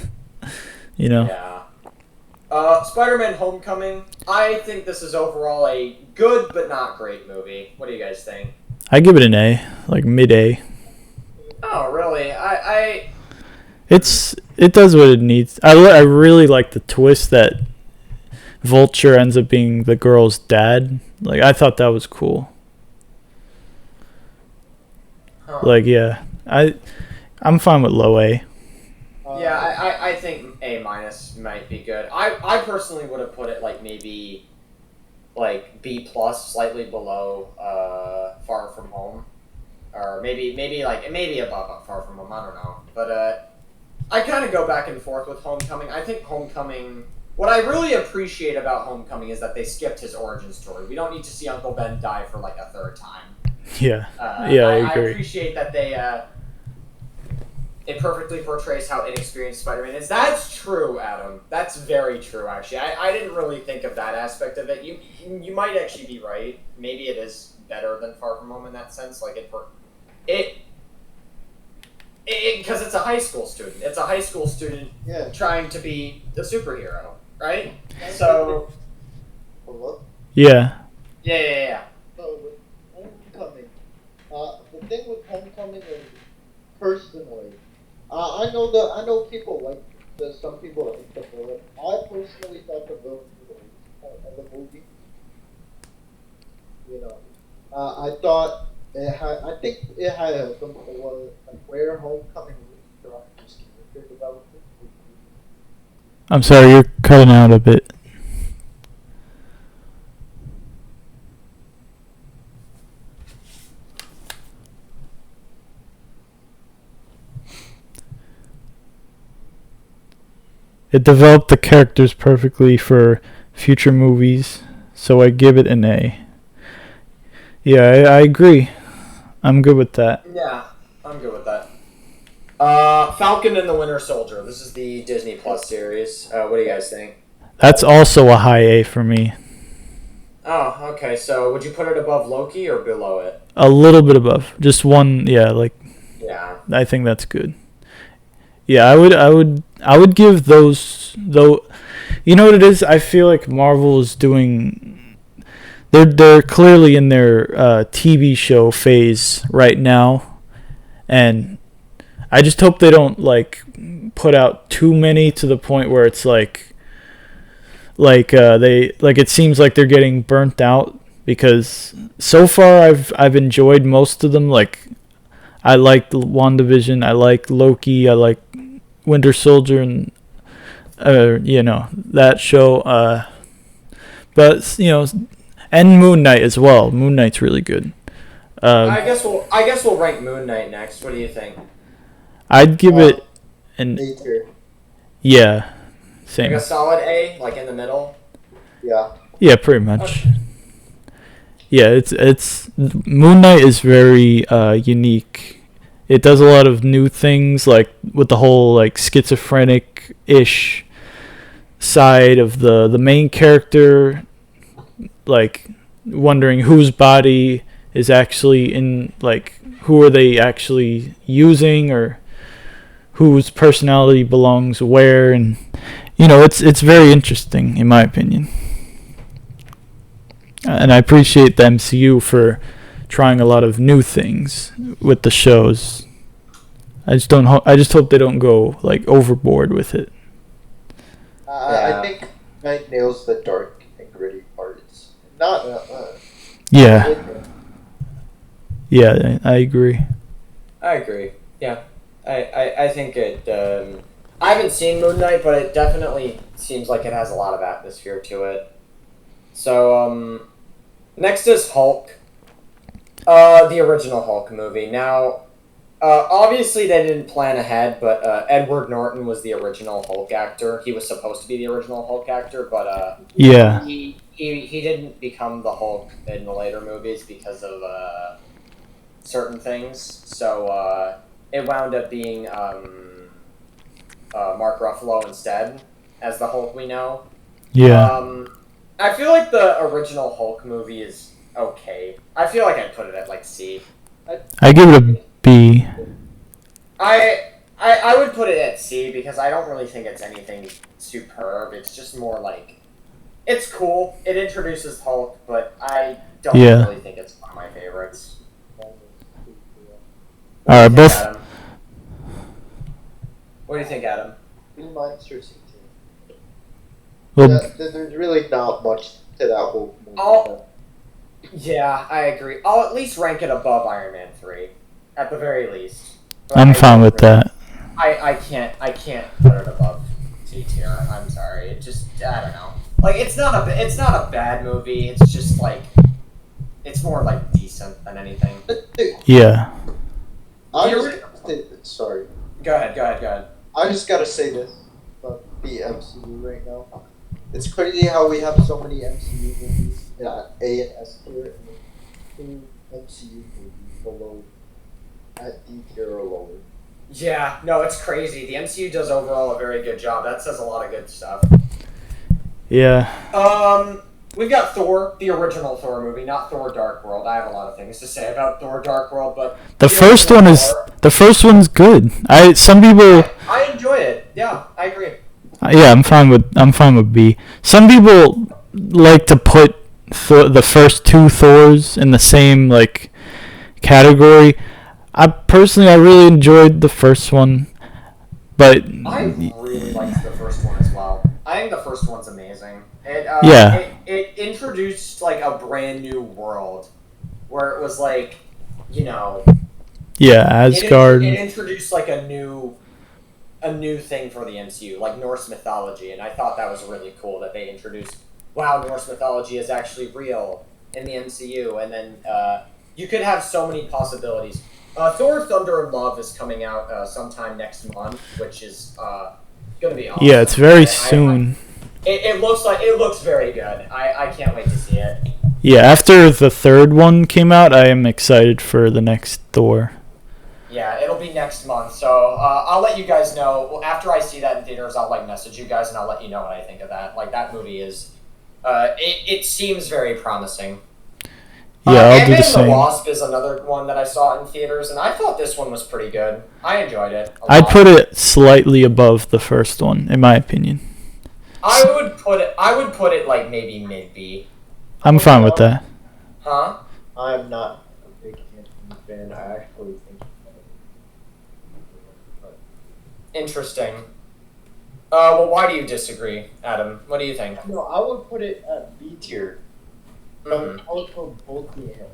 you know? Yeah. Spider-Man Homecoming, I think this is overall a good but not great movie. What do you guys think? I give it an A, like mid-A. Oh, really? It does what it needs. I really like the twist that Vulture ends up being the girl's dad. Like, I thought that was cool. Huh. Like, yeah, I'm fine with low A. Yeah, I think A- might be good. I personally would have put it like maybe like B plus, slightly below Far From Home, or maybe above Far From Home. I don't know, but I kind of go back and forth with Homecoming. I think Homecoming. What I really appreciate about Homecoming is that they skipped his origin story. We don't need to see Uncle Ben die for like a third time. Yeah, I agree. I appreciate that it perfectly portrays how inexperienced Spider-Man is. That's true, Adam. That's very true, actually. I didn't really think of that aspect of it. You might actually be right. Maybe it is better than Far From Home in that sense. Like because it's a high school student. It's a high school student trying to be the superhero, right? So. Hello? Yeah. Yeah. So with Homecoming, the thing with Homecoming is personally, I know people like some people like the villain. I personally thought the villain was the weakest point of the movie. You know, I thought I think it had some where Homecoming really dropped his character development. I'm sorry, you're cutting out a bit. It developed the characters perfectly for future movies, so I give it an A. Yeah, I agree. I'm good with that. Yeah, I'm good with that. Falcon and the Winter Soldier. This is the Disney Plus series. What do you guys think? That's also a high A for me. Oh, okay. So would you put it above Loki or below it? A little bit above. Just one, yeah. I think that's good. Yeah, I would give those, though. You know what it is? I feel like Marvel is doing. They're clearly in their TV show phase right now, and I just hope they don't put out too many to the point where it's it seems like they're getting burnt out, because so far I've enjoyed most of them. I like WandaVision, I like Loki, I like Winter Soldier, and that show. But and Moon Knight as well. Moon Knight's really good. I guess we'll rank Moon Knight next. What do you think? I'd give it an A tier. Yeah, same. Like a solid A, like in the middle. Yeah. Yeah, pretty much. Yeah, it's Moon Knight is very unique. It does a lot of new things, like with the whole schizophrenic-ish side of the main character, wondering whose body is actually in, who are they actually using, or whose personality belongs where, and it's very interesting in my opinion. And I appreciate the MCU for trying a lot of new things with the shows. I just hope they don't go overboard with it. I think Night nails the dark and gritty parts. Not. Yeah. Yeah, I agree. I agree. Yeah, I think it. I haven't seen Moon Knight, but it definitely seems like it has a lot of atmosphere to it. So next is Hulk. The original Hulk movie. Now, obviously they didn't plan ahead, but Edward Norton was the original Hulk actor. He was supposed to be the original Hulk actor, but yeah, he didn't become the Hulk in the later movies because of certain things. So it wound up being Mark Ruffalo instead as the Hulk we know. Yeah. I feel like the original Hulk movie is okay. I feel like I'd put it at C. I give it a B. I would put it at C because I don't really think it's anything superb. It's just more it's cool. It introduces Hulk, but I don't really think it's one of my favorites. Alright, both. Adam? What do you think, Adam? Monster C tier. Well, There's really not much to that whole movie. Yeah, I agree. I'll at least rank it above Iron Man 3, at the very least. But I'm fine with that. I can't put it above D tier. I'm sorry. It just, I don't know. Like, it's not a bad movie. It's just like, it's more like decent than anything. Yeah. Sorry. Go ahead. I just gotta say this about the MCU right now. It's crazy how we have so many MCU movies at A and S tier, and 2 MCU movies below at D tier or lower. Yeah, no, it's crazy. The MCU does overall a very good job. That says a lot of good stuff. Yeah. We've got Thor, the original Thor movie, not Thor Dark World. I have a lot of things to say about Thor Dark World, but The first one's good. I enjoy it. Yeah, I agree. Yeah, I'm fine with B. Some people like to put the first 2 Thors in the same like category. I really enjoyed the first one, but I really liked the first one as well. I think the first one's amazing. It introduced like a brand new world where it was like, Asgard. It introduced like a new thing for the MCU, like Norse mythology, and I thought that was really cool that they introduced, wow, Norse mythology is actually real in the MCU, and then you could have so many possibilities. Thor: Thunder and Love is coming out sometime next month, which is going to be awesome. Yeah, it's very soon. It looks very good. I can't wait to see it. Yeah, after the third one came out, I am excited for the next Thor. Yeah, it'll be next month, so I'll let you guys know. Well, after I see that in theaters, I'll message you guys and I'll let you know what I think of that. Like, that movie is, it seems very promising. Yeah, I'll do the Ant-Man same. and the Wasp is another one that I saw in theaters, and I thought this one was pretty good. I enjoyed it a lot. I'd put it slightly above the first one, in my opinion. I would put it like maybe mid-B. I'm fine with that. Huh? I'm not a big fan. I actually think. Interesting. Well, why do you disagree, Adam? What do you think? No, I would put it at B tier. Mm-hmm. I would put both the Ant-Man.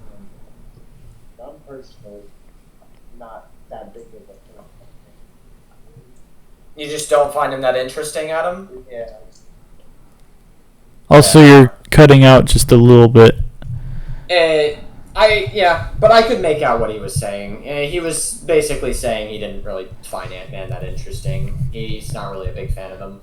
I'm personally not that big of a fan. You just don't find him that interesting, Adam? Yeah. Also, you're cutting out just a little bit. But I could make out what he was saying. He was basically saying he didn't really find Ant-Man that interesting. He's not really a big fan of him.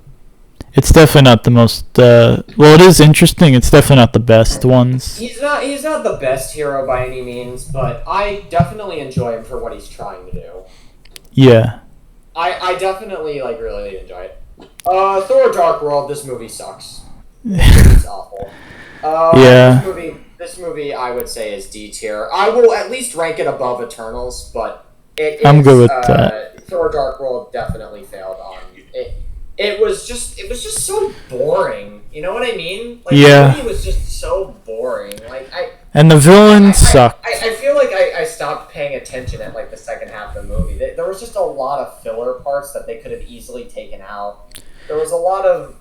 It's definitely not the most. Well, it is interesting. It's definitely not the best ones. He's not the best hero by any means, but I definitely enjoy him for what he's trying to do. Yeah. I definitely really enjoy it. Thor: Dark World. This movie sucks. It's awful. Yeah. This movie, I would say, is D tier. I will at least rank it above Eternals, but I'm good with that. Thor: Dark World definitely failed on it. It was just so boring. You know what I mean? Like, yeah. The movie was just so boring. And the villain sucked. I feel like I stopped paying attention at the second half of the movie. There was just a lot of filler parts that they could have easily taken out. There was a lot of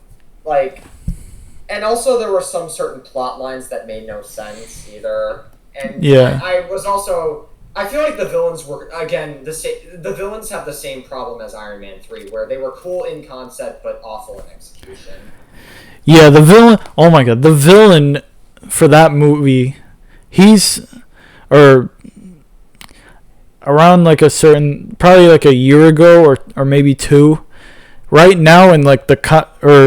and also there were some certain plot lines that made no sense either. And yeah. I feel like the villains were, again, the villains have the same problem as Iron Man 3, where they were cool in concept but awful in execution. Yeah, the villain, oh my god, the villain for that movie, around probably a year ago or maybe 2. Right now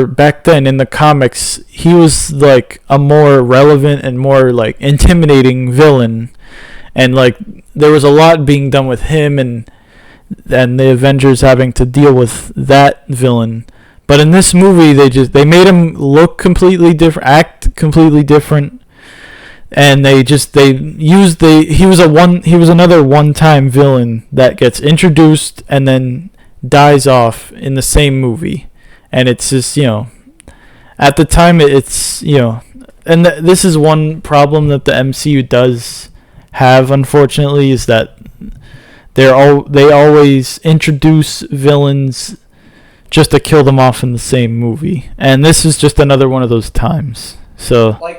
back then in the comics, he was a more relevant and more intimidating villain, and there was a lot being done with him and the Avengers having to deal with that villain. But in this movie, they made him look completely different, act completely different, and he was another one-time villain that gets introduced and then dies off in the same movie. And it's just, at the time it's, and this is one problem that the MCU does have, unfortunately, is that they always introduce villains just to kill them off in the same movie, and this is just another one of those times. So I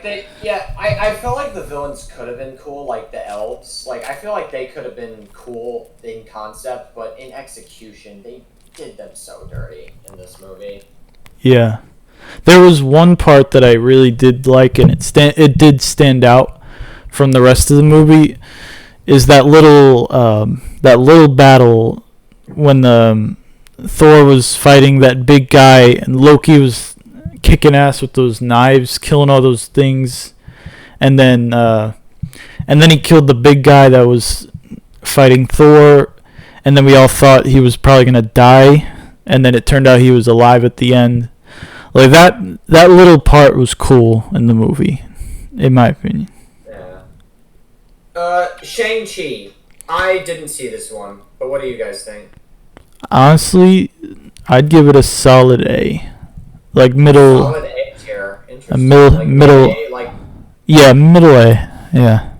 felt like the villains could have been cool, like the elves. I feel like they could have been cool in concept, but in execution they did them so dirty in this movie. Yeah. There was one part that I really did like, and it did stand out from the rest of the movie. Is that little battle when Thor was fighting that big guy and Loki was kicking ass with those knives, killing all those things, and then he killed the big guy that was fighting Thor, and then we all thought he was probably gonna die, and then it turned out he was alive at the end. Like that little part was cool in the movie, in my opinion. Shang-Chi. I didn't see this one, but what do you guys think? Honestly, I'd give it a solid A. Like middle. Solid A tier. Interesting. A middle. A, like, yeah, middle A. Yeah.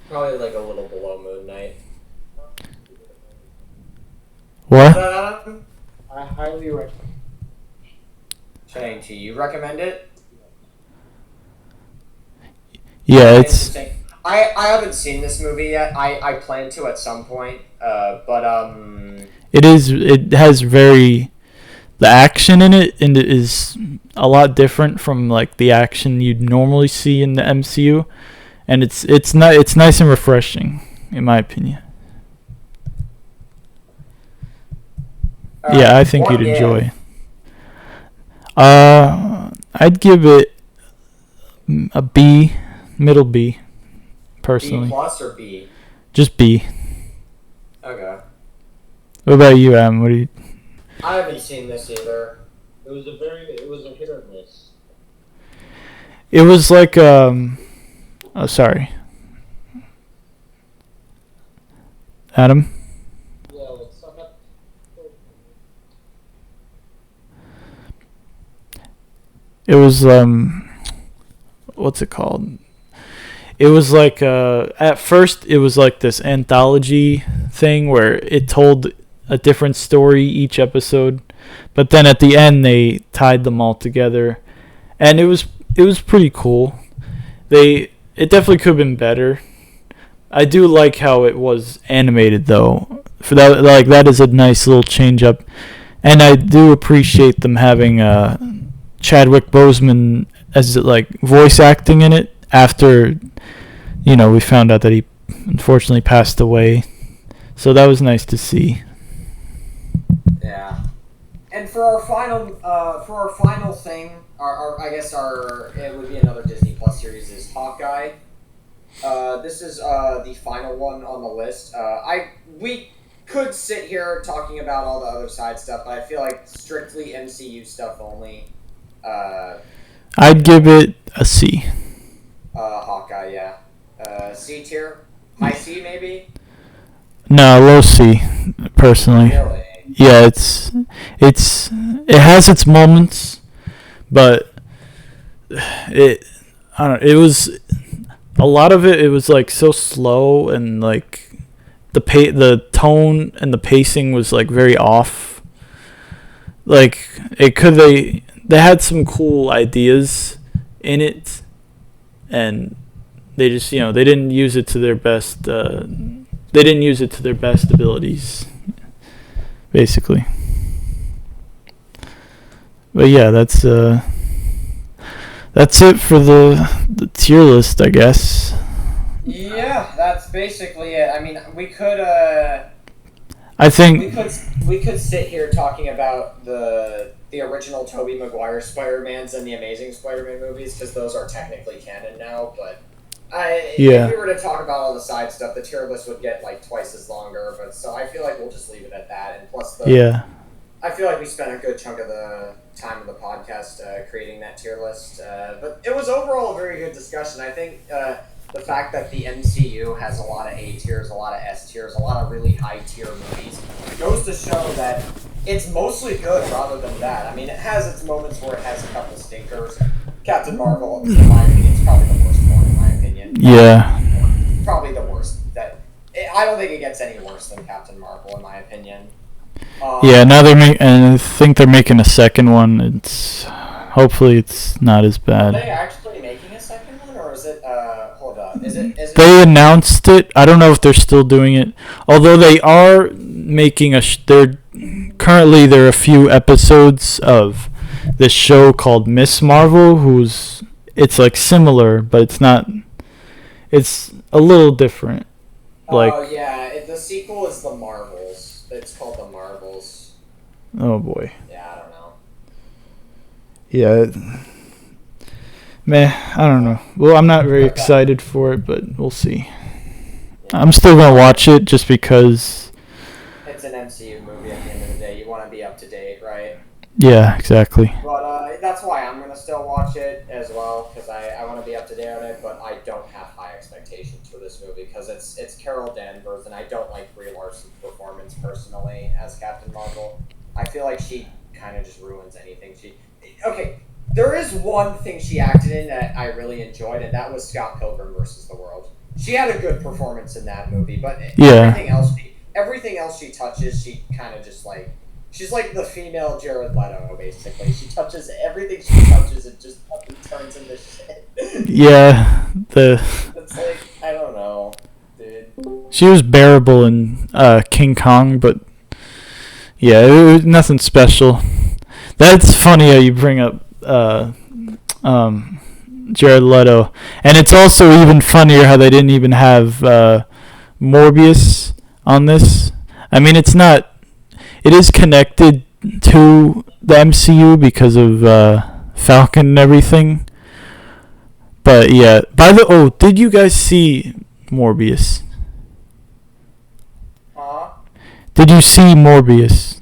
Probably like a little below Moon Knight. What? I highly recommend. Shang-Chi, you recommend it? Yeah, it's. I haven't seen this movie yet. I plan to at some point. But It has the action in it is a lot different from like the action you'd normally see in the MCU, and it's nice and refreshing in my opinion. Yeah, I think you'd enjoy. I'd give it a B, middle B, personally. B plus or B? Just B. Okay. What about you, Adam? What do you? I haven't seen this either. It was a hit or miss. It was like oh, sorry. Adam? Yeah, like some. It was what's it called? It was like at first it was like this anthology thing where it told a different story each episode, but then at the end they tied them all together, and it was pretty cool. It definitely could have been better. I do like how it was animated though. For that, like that is a nice little change up, and I do appreciate them having Chadwick Boseman as like voice acting in it after, we found out that he unfortunately passed away. So that was nice to see. Yeah. And for our final thing, it would be another Disney Plus series is Hawkeye. This is the final one on the list. We could sit here talking about all the other side stuff, but I feel like strictly MCU stuff only. I'd give it a C. Hawkeye, yeah. C tier? High C, maybe? No, low C, personally. Really? Yeah, it has its moments, but I don't know, it was a lot of it was like so slow, and like the tone and the pacing was like very off. Like they had some cool ideas in it, and they just they didn't use it to their best. They didn't use it to their best abilities, basically. But yeah, that's it for the tier list, I guess. Yeah, that's basically it. I mean, we could. I think we could sit here talking about the original Tobey Maguire Spider-Mans and the Amazing Spider-Man movies, because those are technically canon now. But if we were to talk about all the side stuff, the tier list would get like twice as longer. But so I feel like we'll just leave it at that. And plus, I feel like we spent a good chunk of the time of the podcast creating that tier list. But it was overall a very good discussion. I think the fact that the MCU has a lot of A tiers, a lot of S tiers, a lot of really high tier movies goes to show that it's mostly good rather than bad. I mean, it has its moments where it has a couple stinkers. Captain Marvel, in my opinion, is probably the worst one, in my opinion. Yeah. Probably the worst. I don't think it gets any worse than Captain Marvel, in my opinion. Now and I think they're making a second one. Hopefully it's not as bad. Are they actually making a second one, or is it? Hold on. Is it? They announced it. I don't know if they're still doing it. Although they are making there are a few episodes of this show called Miss Marvel, it's like similar, but it's not. It's a little different. Like, oh yeah, the sequel is The Marvels. It's called The Marvels. oh boy. Yeah, I don't know. Yeah. Meh, I don't know. Well, I'm not very excited for it, but we'll see. I'm still gonna watch it just because. It's an MCU movie at the end of the day. You want to be up to date, right? Yeah, exactly. But that's why I'm gonna still watch it as well, because I want to be up to date on it. But I don't have high expectations for this movie because it's Carol Danvers, and I don't like Brie Larson's performance personally as Captain Marvel. I feel like she kind of just ruins anything. Okay. There is one thing she acted in that I really enjoyed, and that was Scott Pilgrim versus the World. She had a good performance in that movie, but everything else she touches, she kind of just like, she's like the female Jared Leto, basically. She touches everything she touches, it just fucking turns into shit. Yeah, It's like, I don't know, dude. She was bearable in King Kong, but yeah, it was nothing special. That's funny how you bring up Jared Leto, and it's also even funnier how they didn't even have Morbius on this. I mean, it is connected to the MCU because of Falcon and everything. But yeah, did you guys see Morbius? Did you see Morbius?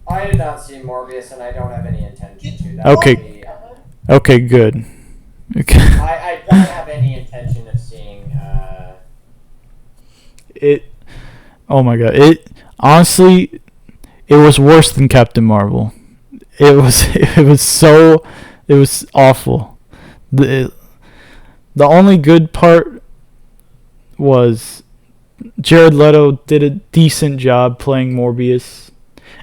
I did not see Morbius, and I don't have any intention to. Okay, good. Okay. I don't have any intention of seeing it. Oh my god! Honestly, it was worse than Captain Marvel. It was awful. The only good part was Jared Leto did a decent job playing Morbius.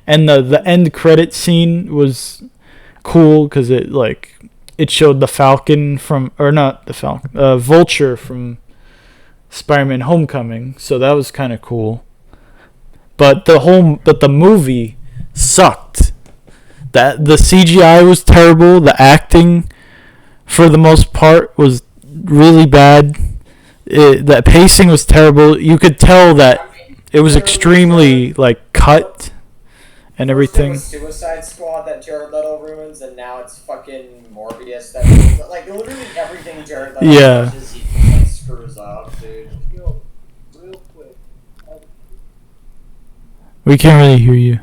And the end credit scene was cool because it showed the Falcon Vulture from Spider-Man: Homecoming, so that was kind of cool. But the movie sucked. That the CGI was terrible. The acting, for the most part, was really bad. The pacing was terrible. You could tell that it was extremely cut. And everything. First it was Suicide Squad that Jared Leto ruins, and now it's fucking Morbius that ruins. Like, literally everything Jared Leto touches, he screws up, dude. Yo, real quick. We can't really hear you.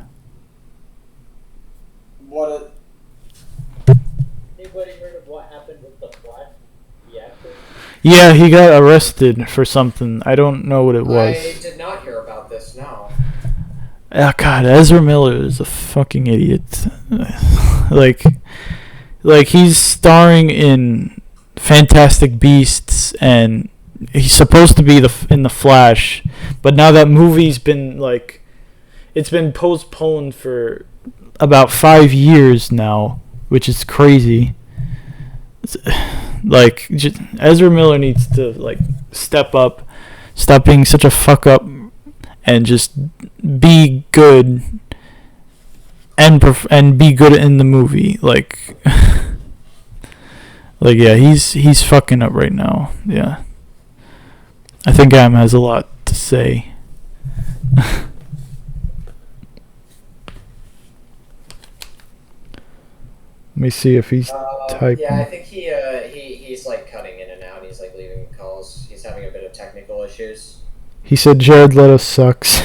Anybody heard of what happened with the Flash, the actor? Yeah, he got arrested for something. I don't know what it was. I did not hear about this, no. Oh god, Ezra Miller is a fucking idiot. He's starring in Fantastic Beasts, and he's supposed to be in the Flash, but now that movie's been it's been postponed for about 5 years now, which is crazy. Ezra Miller needs to step up, stop being such a fuck up, and just be good and be good in the movie. Yeah, he's fucking up right now. Yeah, I think Am has a lot to say. Let me see if he's typing. Yeah, I think he's cutting in and out. He's leaving calls. He's having a bit of technical issues. He said Jared Leto sucks.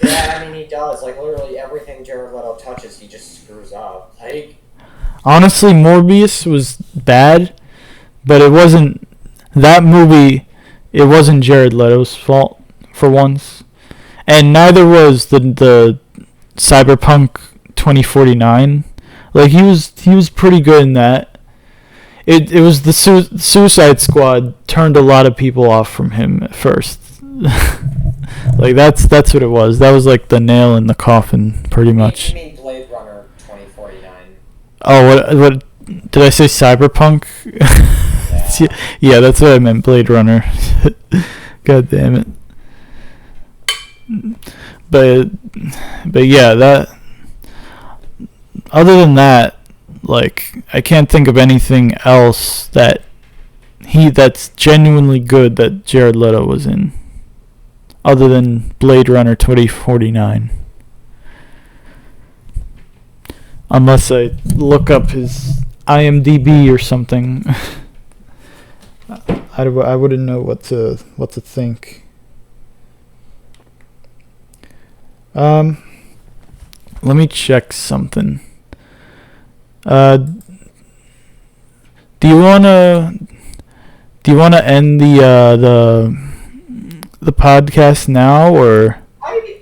Yeah, I mean, he does. Literally everything Jared Leto touches, he just screws up. Honestly, Morbius was bad, but it wasn't that movie. It wasn't Jared Leto's fault for once, and neither was the Cyberpunk 2049. He was pretty good in that. It was the Suicide Squad turned a lot of people off from him at first. That's what it was. That was the nail in the coffin, pretty much. You mean Blade Runner 2049? Oh, what did I say? Cyberpunk? Yeah, that's what I meant. Blade Runner. God damn it. But yeah, other than that, like, I can't think of anything else that's genuinely good that Jared Leto was in, other than Blade Runner 2049. Unless I look up his IMDb or something. I wouldn't know what to think. Let me check something. Do you wanna end the podcast now, or?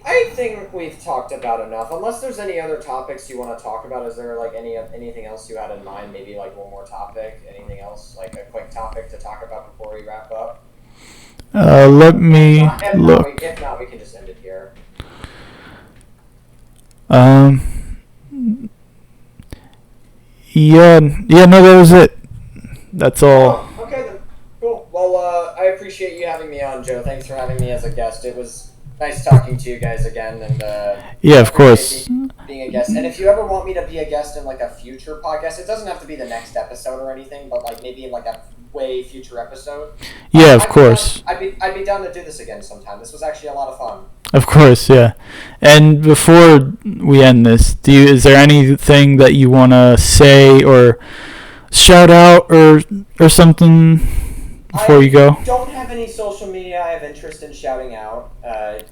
I think we've talked about enough. Unless there's any other topics you want to talk about, is there like anything else you had in mind? Maybe like one more topic. Anything else, like a quick topic to talk about before we wrap up? Let me look. If not, we can just end it here. Yeah, no, that was it. That's all. Oh, okay then. Cool. Well, I appreciate you having me on, Joe. Thanks for having me as a guest. It was nice talking to you guys again, and yeah, of course, being a guest. And if you ever want me to be a guest in like a future podcast, it doesn't have to be the next episode or anything, but like maybe in like a way future episode. Yeah, of course. I'd be down to do this again sometime. This was actually a lot of fun. Of course, yeah. And before we end this, is there anything that you want to say or shout out or something before you go? I don't have any social media I have interest in shouting out.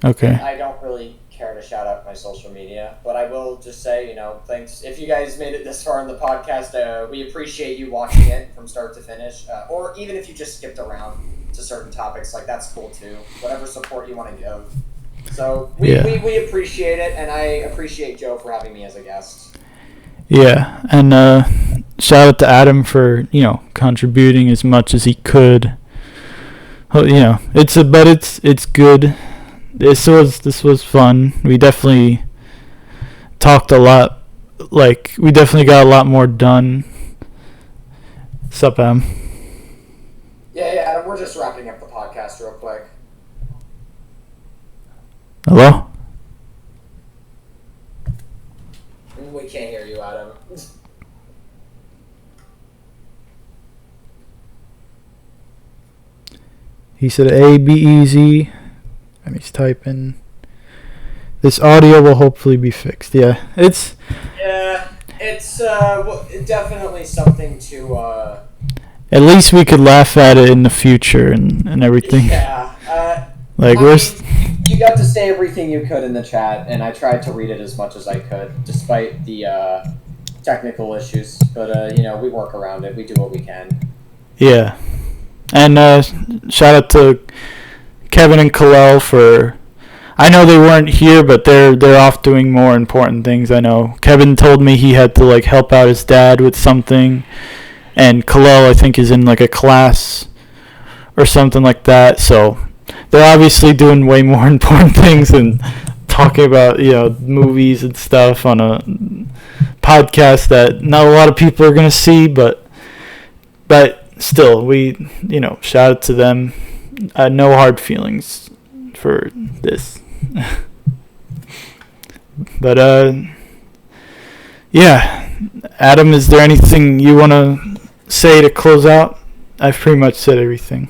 Okay. I don't really care to shout out my social media, but I will just say, thanks. If you guys made it this far in the podcast, we appreciate you watching it from start to finish. Or even if you just skipped around to certain topics, like that's cool too. Whatever support you want to give. So we appreciate it, and I appreciate Joe for having me as a guest. Yeah, and shout out to Adam for contributing as much as he could. It's good. This was fun. We definitely talked a lot. Like, we definitely got a lot more done. Sup, Adam? Yeah, Adam. We're just wrapping up the podcast real quick. Hello? We can't hear you, Adam. He said A, be easy. And he's typing. This audio will hopefully be fixed. Yeah, it's definitely something to... At least we could laugh at it in the future and everything. Yeah. You got to say everything you could in the chat, and I tried to read it as much as I could, despite the technical issues. But, we work around it. We do what we can. Yeah. And shout out to Kevin and Kalel for... I know they weren't here, but they're off doing more important things. I know Kevin told me he had to help out his dad with something, and Kalel I think is in a class or something like that. So they're obviously doing way more important things than talking about movies and stuff on a podcast that not a lot of people are gonna see, but still, we shout out to them. No hard feelings for this. But yeah, Adam, is there anything you want to say to close out? I've pretty much said everything.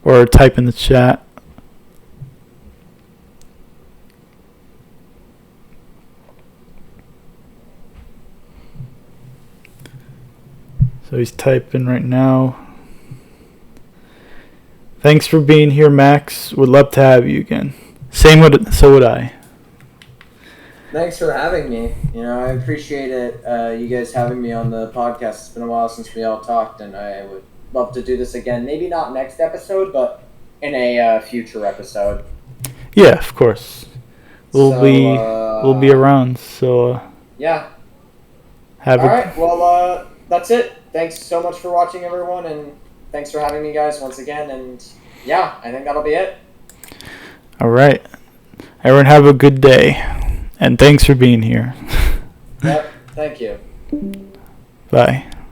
Or type in the chat. So he's typing right now. Thanks for being here, Max. Would love to have you again. So would I. Thanks for having me. I appreciate it. You guys having me on the podcast. It's been a while since we all talked, and I would love to do this again. Maybe not next episode, but in a future episode. Yeah, of course. We'll be around. So yeah. All right. Well, that's it. Thanks so much for watching, everyone, and thanks for having me, guys, once again. And yeah, I think that'll be it. All right. Everyone have a good day. And thanks for being here. Yep. Thank you. Bye.